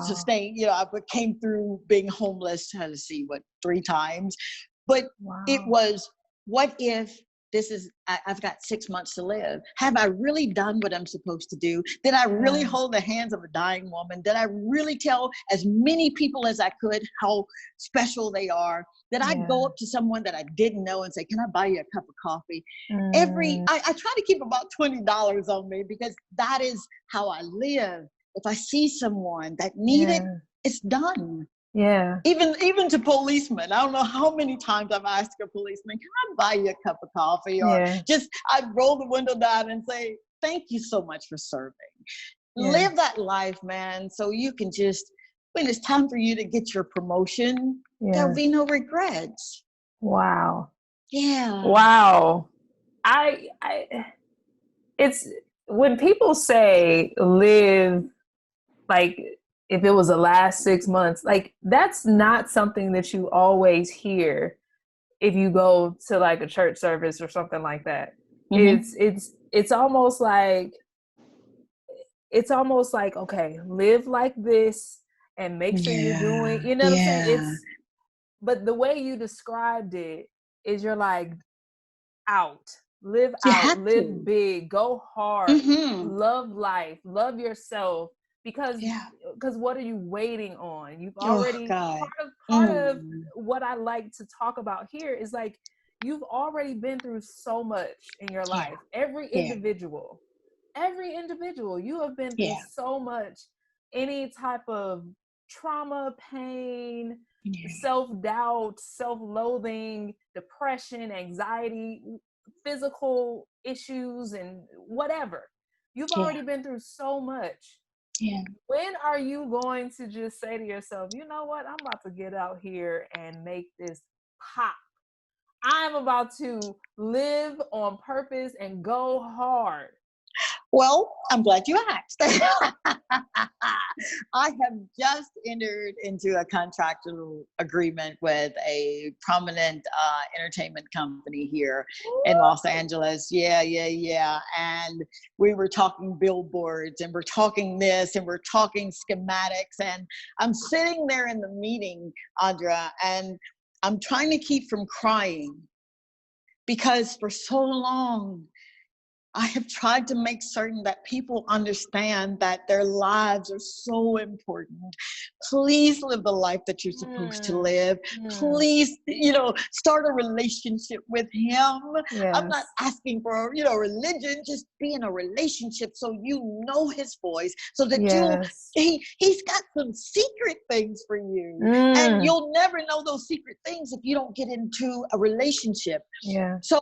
sustained, I came through being homeless, 3 times. But it was, what if I've got 6 months to live. Have I really done what I'm supposed to do? Did I really hold the hands of a dying woman? Did I really tell as many people as I could how special they are? Did I go up to someone that I didn't know and say, can I buy you a cup of coffee? I try to keep about $20 on me because that is how I live. If I see someone that needed, it's done. Yeah. Even to policemen. I don't know how many times I've asked a policeman, can I buy you a cup of coffee? Or just I'd roll the window down and say, thank you so much for serving. Live that life, man, so you can just, when it's time for you to get your promotion, there'll be no regrets. Wow. Yeah. Wow. It's when people say live, like, if it was the last 6 months, like, that's not something that you always hear if you go to like a church service or something like that. It's almost like, okay, live like this and make sure you're doing, you know what I'm saying? But the way you described it is, you're like, live big, go hard, love life, love yourself, because what are you waiting on? You've already, part of what I like to talk about here is, like, you've already been through so much in your life. Every individual, you have been through so much. Any type of trauma, pain, self-doubt, self-loathing, depression, anxiety, physical issues, and whatever. You've already been through so much. When are you going to just say to yourself, you know what, I'm about to get out here and make this pop. I'm about to live on purpose and go hard. Well, I'm glad you asked. I have just entered into a contractual agreement with a prominent entertainment company here in Los Angeles. Yeah. And we were talking billboards, and we're talking this, and we're talking schematics. And I'm sitting there in the meeting, Audra, and I'm trying to keep from crying, because for so long, I have tried to make certain that people understand that their lives are so important. Please live the life that you're supposed to live. Please, start a relationship with him. Yes. I'm not asking for, religion, just be in a relationship so you know his voice, so that he's got some secret things for you. And you'll never know those secret things if you don't get into a relationship. Yeah. So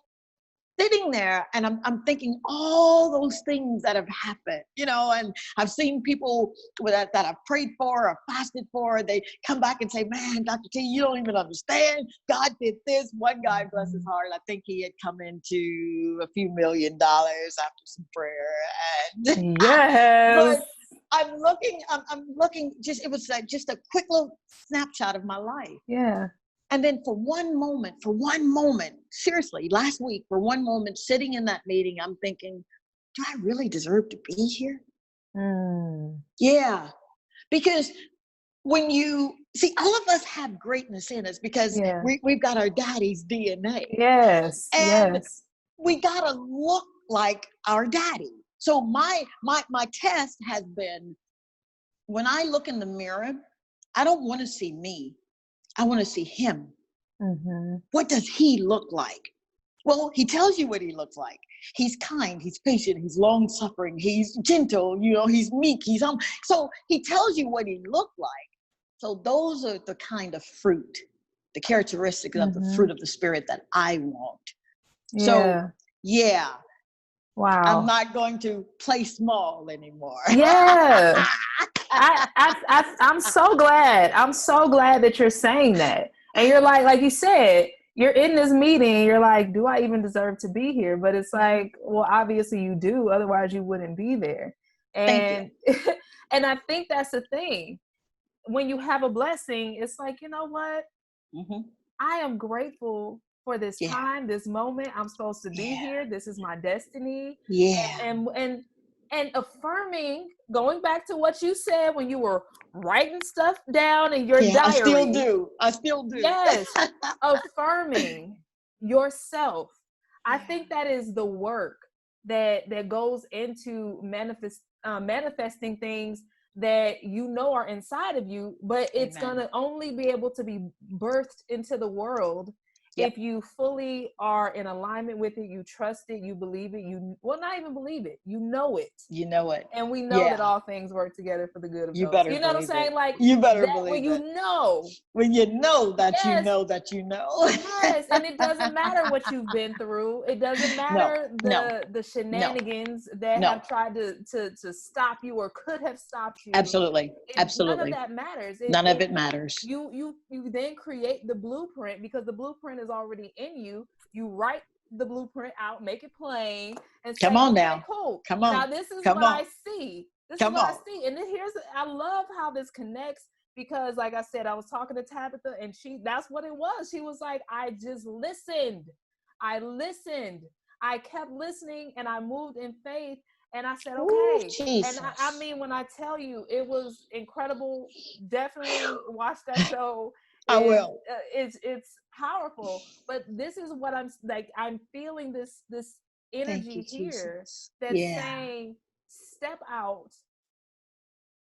sitting there, and I'm thinking all those things that have happened, and I've seen people that I've prayed for or fasted for, they come back and say, man, Dr. T, you don't even understand. God did this. One guy, bless his heart, I think he had come into a few $1 million after some prayer. And yes. But I'm looking, it was like just a quick little snapshot of my life. Yeah. And then for one moment, seriously, last week, for one moment, sitting in that meeting, I'm thinking, do I really deserve to be here? Yeah. Because when you see, all of us have greatness in us because we've got our daddy's DNA. Yes. And we got to look like our daddy. So my test has been, when I look in the mirror, I don't want to see me. I want to see him. What does he look like? Well, he tells you what he looks like. He's kind, he's patient, he's long-suffering, he's gentle, he's meek, so he tells you what he looked like. So those are the kind of fruit, the characteristics of the fruit of the Spirit that I want. Yeah. So, yeah. Wow. I'm not going to play small anymore. Yeah. I'm so glad. I'm so glad that you're saying that. And you're like you said, you're in this meeting, you're like, do I even deserve to be here? But it's like, well, obviously you do, otherwise you wouldn't be there. And and I think that's the thing. When you have a blessing, it's like, you know what? I am grateful for this time, this moment. I'm supposed to be here. This is my destiny. And affirming, going back to what you said when you were writing stuff down in your diary. I still do. Yes. Affirming yourself. I think that is the work that goes into manifesting things that are inside of you, but it's going to only be able to be birthed into the world if you fully are in alignment with it, you trust it, you believe it, not even believe it, you know it. And we know that all things work together for the good of those. You know what I'm saying? Like, you better that, believe when you it. know. When you know that you know that you know. Yes, and it doesn't matter what you've been through. It doesn't matter the shenanigans that have tried to stop you or could have stopped you. Absolutely. None of that matters. None of it matters. You then create the blueprint, because the blueprint is already in you. You write the blueprint out, make it plain, and say, come on okay, now. Cool. Come on. Now this is come what on. I see. This come is what on. I see. And then I love how this connects, because like I said, I was talking to Tabitha, and that's what it was. She was like, I just listened. I kept listening, and I moved in faith. And I said, okay. Ooh, and I mean, when I tell you, it was incredible. Definitely watch that show. I will. It's powerful. But this is what I'm like. I'm feeling this energy here that's saying, step out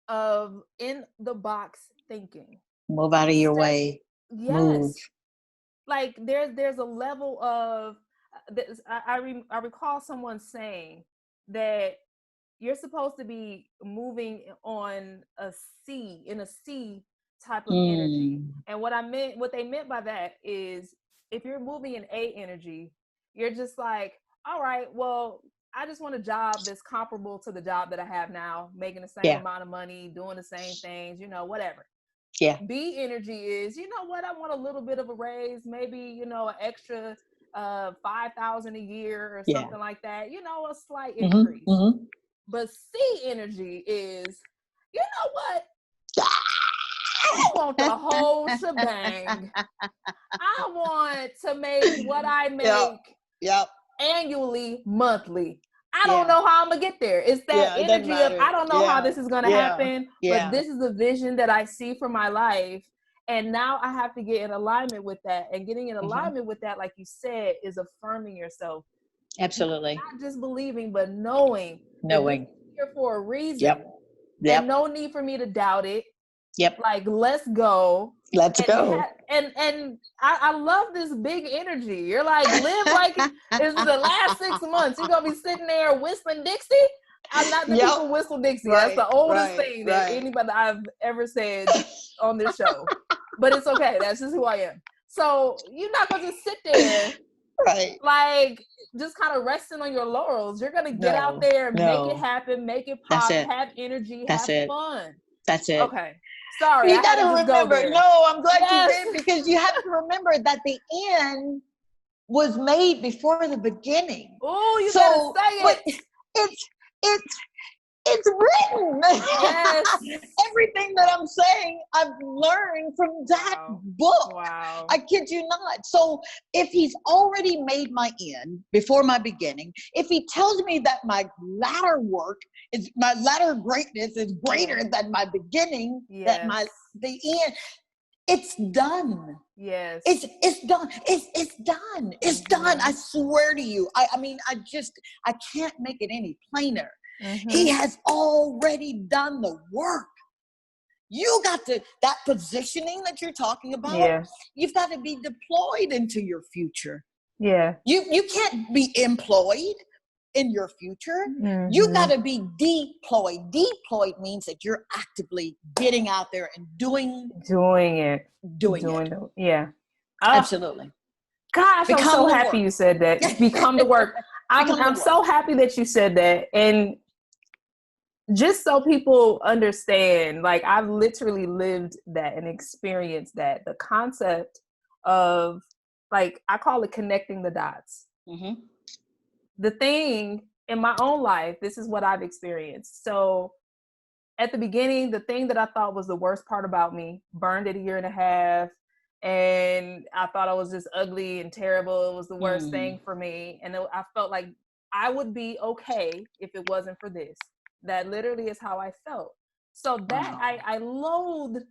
of in the box thinking. Move out of your way. Yes. Move. Like there's a level of I recall someone saying that you're supposed to be moving on a C type of energy. And what they meant by that is, if you're moving in A energy, you're just like, all right, well, I just want a job that's comparable to the job that I have now, making the same amount of money, doing the same things, whatever. Yeah. B energy is, you know what, I want a little bit of a raise, maybe, an extra $5,000 a year or something like that, a slight increase. But C energy is, you know what? I want the whole shebang. I want to make what I make annually, monthly. I don't know how I'm going to get there. It's that energy of, I don't know how this is going to happen, but this is the vision that I see for my life. And now I have to get in alignment with that. And getting in alignment with that, like you said, is affirming yourself. Absolutely. Not just believing, but knowing that this is here for a reason. Yep. And no need for me to doubt it. Yep. Like, let's go. Let's go. And I love this big energy. You're like, live like it's the last 6 months. You're gonna be sitting there whistling Dixie. I'm not the people whistle Dixie. That's the oldest thing that anybody I've ever said on this show. But it's okay. That's just who I am. So you're not gonna just sit there, like just kind of resting on your laurels. You're gonna get out there, make it happen, make it pop, have energy, have fun. That's it. Okay. Sorry, you got to remember. No, I'm glad you did, because you have to remember that the end was made before the beginning. Oh, you gotta say it. It's written. Yes. Everything that I'm saying, I've learned from that book. Wow. I kid you not. So if he's already made my end before my beginning, if he tells me that my latter greatness is greater than my beginning, that the end, it's done. Yes. It's done. It's done. It's done. I swear to you. I mean, I can't make it any plainer. Mm-hmm. He has already done the work. You got that positioning that you're talking about. You've got to be deployed into your future. Yeah. You can't be employed in your future. Mm-hmm. You got to be deployed. Deployed means that you're actively getting out there and doing it. Yeah. Absolutely. Gosh, I'm so happy you said that. Become the work. I'm so happy that you said that. And just so people understand, like, I've literally lived that and experienced that. The concept of, like, I call it connecting the dots. Mm-hmm. The thing in my own life, this is what I've experienced. So at the beginning, the thing that I thought was the worst part about me burned at 1.5 years. And I thought I was just ugly and terrible. It was the worst thing for me. And I felt like I would be okay if it wasn't for this. That literally is how I felt. So that I loathe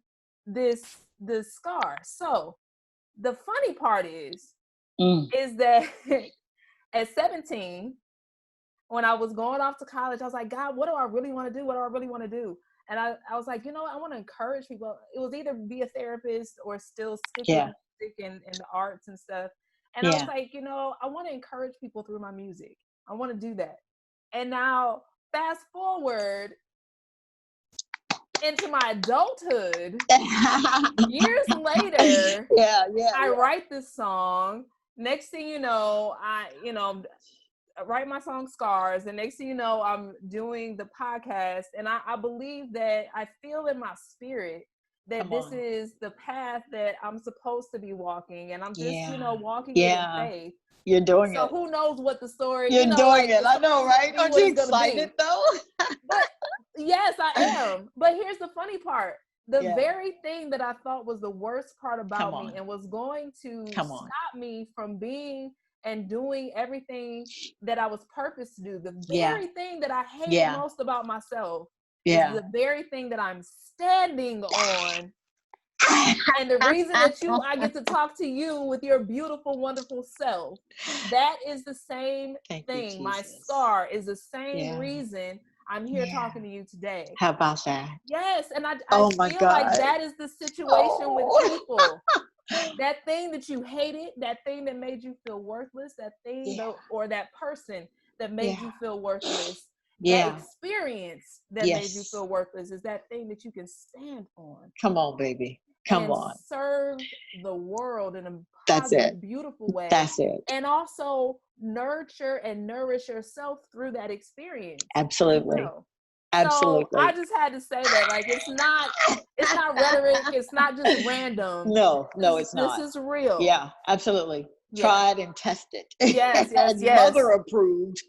this scar. So the funny part is that at 17, when I was going off to college, I was like, God, what do I really want to do? What do I really want to do? And I was like, I want to encourage people. It was either be a therapist or still stick with music and the arts and stuff. And I was like, I want to encourage people through my music. I want to do that. And now fast forward into my adulthood, years later, I write this song. Next thing you know, I write my song Scars. The next thing you know, I'm doing the podcast. And I believe that I feel in my spirit that this is the path that I'm supposed to be walking. And I'm just, walking it in faith. You're doing it. So who knows what the story You're doing it. I know, right? Aren't you excited though? But yes, I am. But here's the funny part. The very thing that I thought was the worst part about me and was going to stop me from being and doing everything that I was purposed to do, the very thing that I hated most about myself is the very thing that I'm standing on. And the reason that I get to talk to you with your beautiful, wonderful self, that is the same thing. My scar is the same reason I'm here talking to you today. How about that? Yes, and I feel like that is the situation with people. That thing that you hated, that thing that made you feel worthless, that thing or that person that made you feel worthless, that experience that made you feel worthless is that thing that you can stand on. Come on, baby. Come on. Serve the world in a positive, beautiful way. That's it. And also nurture and nourish yourself through that experience. Absolutely. Absolutely. So I just had to say that, like, it's not rhetoric. It's not just random. No, it's not. This is real. Yeah, absolutely. Tried and tested. Yes. Mother approved.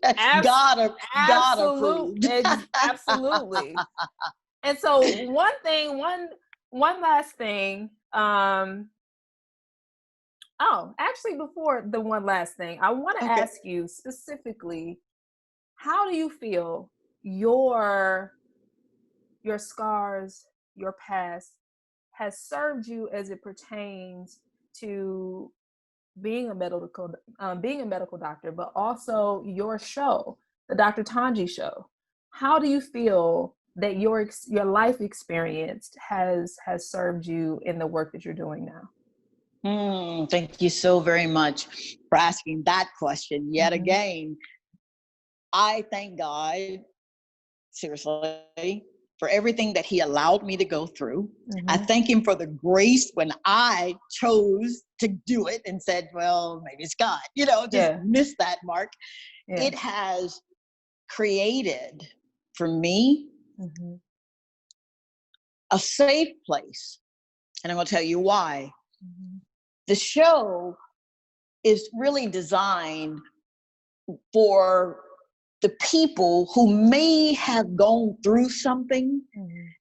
God approved. Absolutely. And so one last thing. Actually, before the one last thing, I want to ask you specifically, how do you feel your scars, your past has served you as it pertains to being a medical doctor, but also your show, the Dr. Tongie Show. How do you feel that your life experience has served you in the work that you're doing now? Thank you so very much for asking that question yet again. I thank God, seriously, for everything that he allowed me to go through. I thank him for the grace when I chose to do it and said, well, maybe it's God, missed that mark. Yeah. It has created for me a safe place. And I'm going to tell you why. The show is really designed for the people who may have gone through something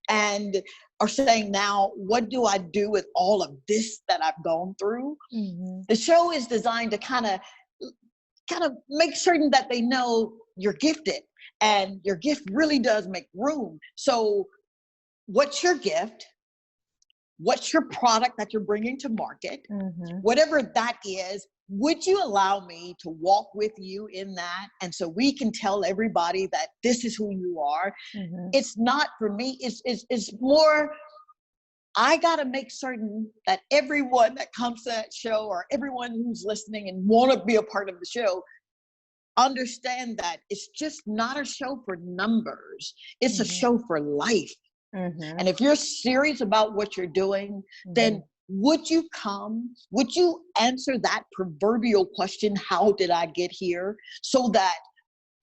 and are saying, now, what do I do with all of this that I've gone through? The show is designed to kind of make certain that they know you're gifted and your gift really does make room. So what's your gift? What's your product that you're bringing to market? Whatever that is, would you allow me to walk with you in that? And so we can tell everybody that this is who you are. It's not for me. It's more, I got to make certain that everyone that comes to that show or everyone who's listening and want to be a part of the show understand that it's just not a show for numbers. It's a show for life. And if you're serious about what you're doing, then would you come? Would you answer that proverbial question, how did I get here? So that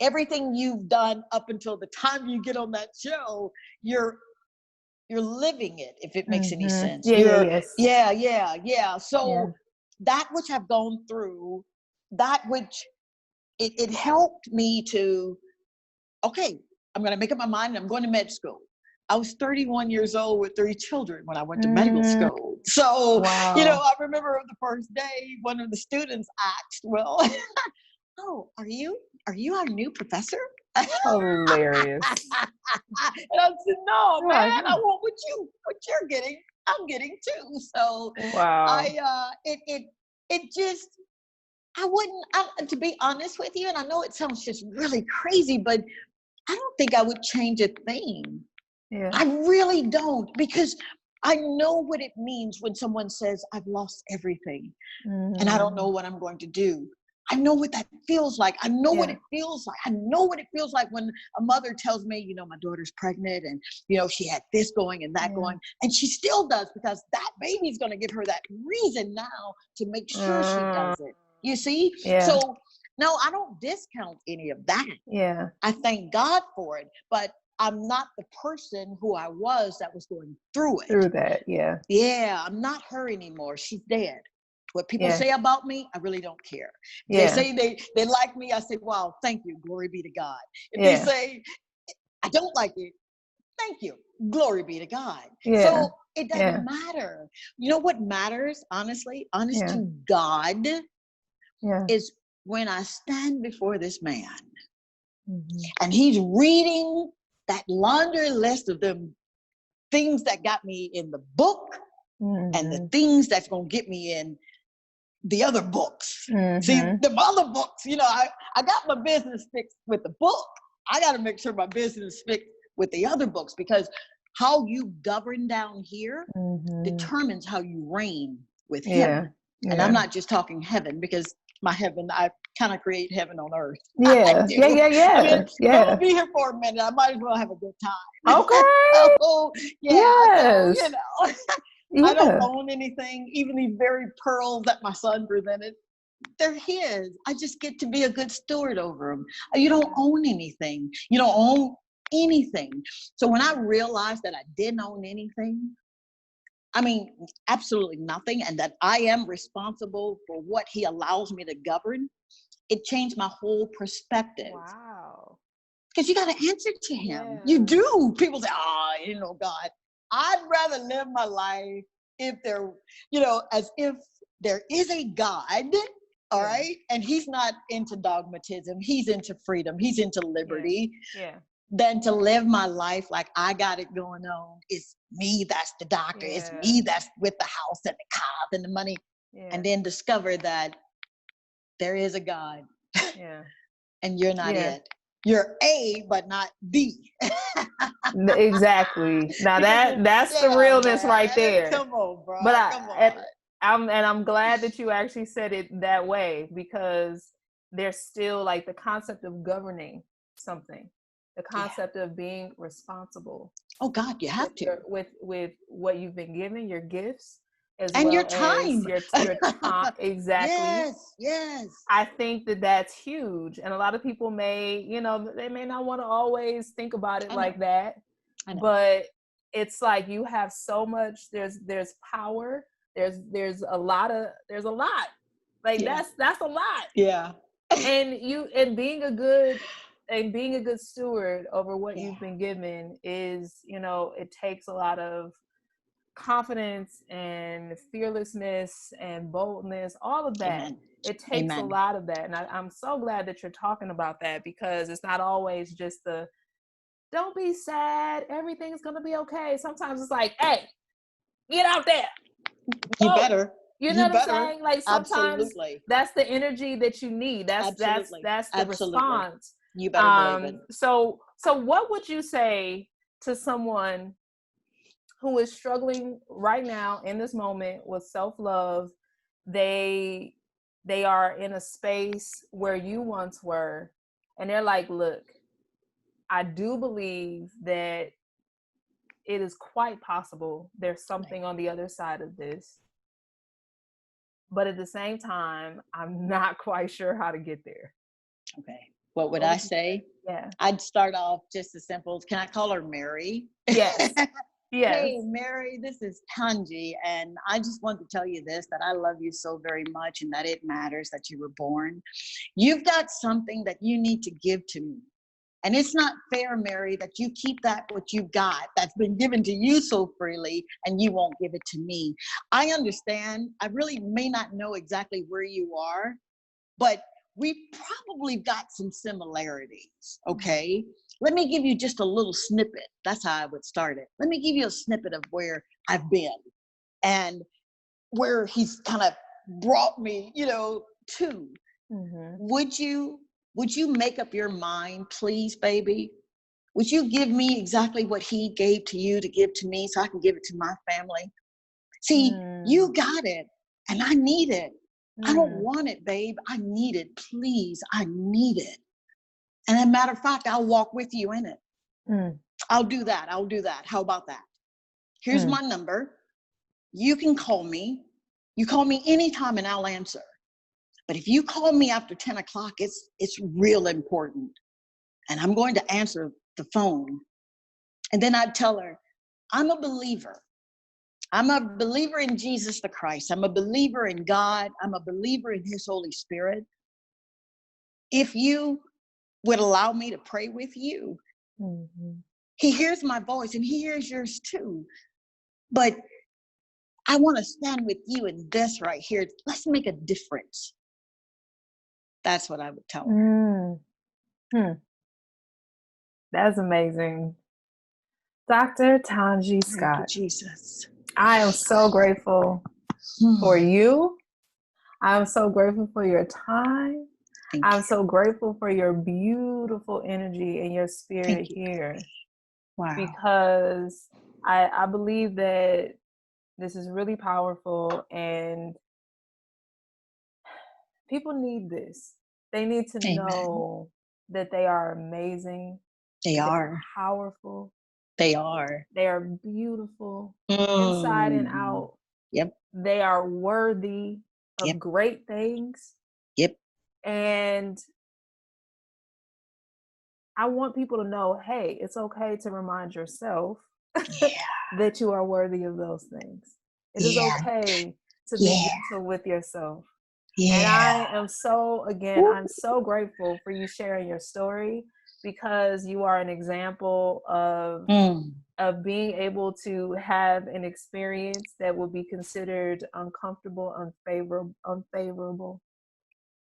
everything you've done up until the time you get on that show, you're living it, if it makes any sense. Yeah. So that which I've gone through, that which it helped me to, okay, I'm going to make up my mind and I'm going to med school. I was 31 years old with 3 children when I went to medical school. So, I remember the first day, one of the students asked, well, oh, are you our new professor? Hilarious. And I said, no, man, I want what you're getting, I'm getting too. So it just, to be honest with you, and I know it sounds just really crazy, but I don't think I would change a thing. Yeah. I really don't, because I know what it means when someone says, I've lost everything and I don't know what I'm going to do. I know what that feels like. I know what it feels like. I know what it feels like when a mother tells me, my daughter's pregnant and, she had this going and that going, and she still does, because that baby's going to give her that reason now to make sure she does it. You see? Yeah. So no, I don't discount any of that. Yeah. I thank God for it, but I'm not the person who I was that was going through it. Through that, yeah. Yeah, I'm not her anymore. She's dead. What people say about me, I really don't care. If they say they like me, I say, wow, thank you, glory be to God. If they say, I don't like you, thank you, glory be to God. Yeah. So it doesn't matter. You know what matters, honestly, honest to God, is when I stand before this man and he's reading that laundry list of them things that got me in the book and the things that's going to get me in the other books. See, the other books, I got my business fixed with the book. I got to make sure my business is fixed with the other books, because how you govern down here determines how you reign with him. And I'm not just talking heaven, because my heaven, I kind of create heaven on earth. Yeah. I mean, I'm gonna be here for a minute. I might as well have a good time. Okay. So, yes. So, I don't own anything. Even these very pearls that my son presented, they're his. I just get to be a good steward over them. You don't own anything. You don't own anything. So when I realized that I didn't own anything, I mean, absolutely nothing, and that I am responsible for what he allows me to govern, it changed my whole perspective. Wow. Because you got to answer to him. Yeah. You do. People say, God. I'd rather live my life if there, as if there is a God, all right? And he's not into dogmatism. He's into freedom. He's into liberty. Yeah. Than to live my life like I got it going on. It's me that's the doctor. It's me that's with the house and the car and the money. Yeah. And then discover that there is a God. Yeah. And you're not it. You're a, but not the. Exactly. Now that's the realness, man, right there. Come on, bro. But Come on. I'm glad that you actually said it that way, because there's still like the concept of governing something, the concept of being responsible. Oh God, you have to with what you've been given, your gifts, as and well your time. as your time. Exactly. Yes. I think that that's huge, and a lot of people may, they may not want to always think about it like that, but it's like you have so much. There's power. There's a lot. Like that's a lot. Yeah. And being a good steward over what you've been given is, it takes a lot of confidence and fearlessness and boldness, all of that. Amen. It takes a lot of that. And I'm so glad that you're talking about that, because it's not always just don't be sad, everything's going to be okay. Sometimes it's like, hey, get out there. You better. You know what I'm saying? Like sometimes that's the energy that you need. That's the response. You better believe it. So what would you say to someone who is struggling right now in this moment with self-love? They are in a space where you once were, and they're like, look, I do believe that it is quite possible there's something on the other side of this. But at the same time, I'm not quite sure how to get there. Okay. What would I say? Yeah. I'd start off just as simple. Can I call her Mary? Yes. Yes. Hey, Mary, this is Tongie, and I just want to tell you this, that I love you so very much and that it matters that you were born. You've got something that you need to give to me. And it's not fair, Mary, that you keep what you got that's been given to you so freely and you won't give it to me. I understand. I really may not know exactly where you are, but we probably got some similarities, okay? Let me give you just a little snippet. That's how I would start it. Let me give you a snippet of where I've been and where he's kind of brought me, to. Mm-hmm. Would you make up your mind, please, baby? Would you give me exactly what he gave to you to give to me so I can give it to my family? See, you got it, and I need it. I don't want it, babe. I need it. Please, I need it. And as a matter of fact, I'll walk with you in it. I'll do that. How about that? Here's my number. You can call me. You call me anytime and I'll answer. But if you call me after 10 o'clock, it's real important. And I'm going to answer the phone. And then I'd tell her, I'm a believer. I'm a believer in Jesus the Christ. I'm a believer in God. I'm a believer in his Holy Spirit. If you would allow me to pray with you, he hears my voice and he hears yours too. But I want to stand with you in this right here. Let's make a difference. That's what I would tell her. That's amazing. Dr. Tongie Scott. Thank you, Jesus. I am so grateful for you. I'm so grateful for your time. I'm so grateful for your beautiful energy and your spirit here. Wow. Because I believe that this is really powerful and people need this. They need to know that they are amazing. They are powerful. They are. They are beautiful inside and out. Yep. They are worthy of great things. Yep. And I want people to know, hey, it's okay to remind yourself that you are worthy of those things. It is okay to be gentle with yourself. Yeah. And I am I'm so grateful for you sharing your story, because you are an example of being able to have an experience that would be considered uncomfortable, unfavorable.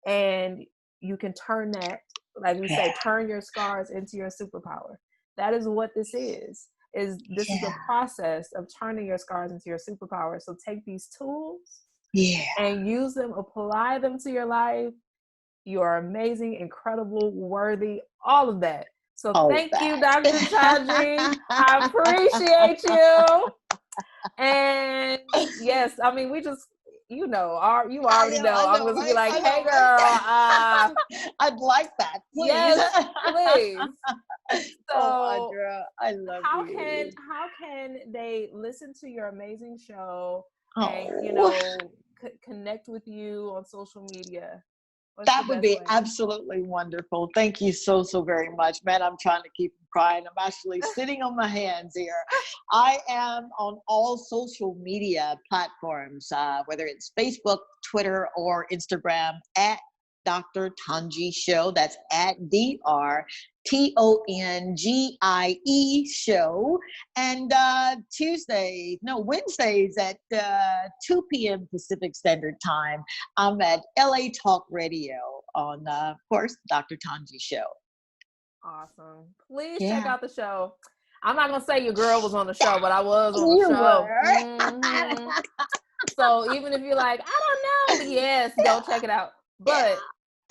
And you can turn that, like we say, turn your scars into your superpower. That is what this is. This is a process of turning your scars into your superpower. So take these tools and use them, apply them to your life, You are amazing, incredible, worthy, all of that. So thank you, that. Dr. Tongie. I appreciate you. And yes, I mean, we just, you already know. I'm going to be like, hey, girl. I'd like that, please. Yes, please. So, Audra, I love you. How can they listen to your amazing show and, connect with you on social media? That would be absolutely wonderful. Thank you so very much. Man, I'm trying to keep from crying. I'm actually sitting on my hands here. I am on all social media platforms, whether it's Facebook, Twitter, or Instagram, at Dr. Tongie Show. That's at DrTongie Show. And Wednesdays at 2 p.m. Pacific Standard Time, I'm at LA Talk Radio on, of course, Dr. Tongie Show. Awesome. Please check out the show. I'm not going to say your girl was on the show, but I was on the show. Mm-hmm. So even if you're like, I don't know, yes, go check it out. But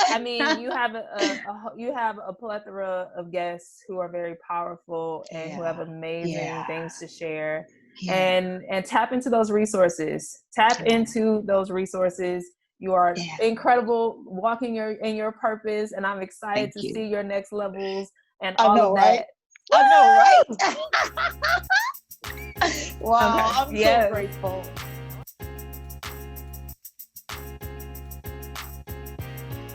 I mean, you have a plethora of guests who are very powerful and who have amazing things to share. And tap into those resources. Into those resources. You are incredible, walking in your purpose, and I'm excited to see your next levels and all of that. I know, right? Wow, I'm so grateful.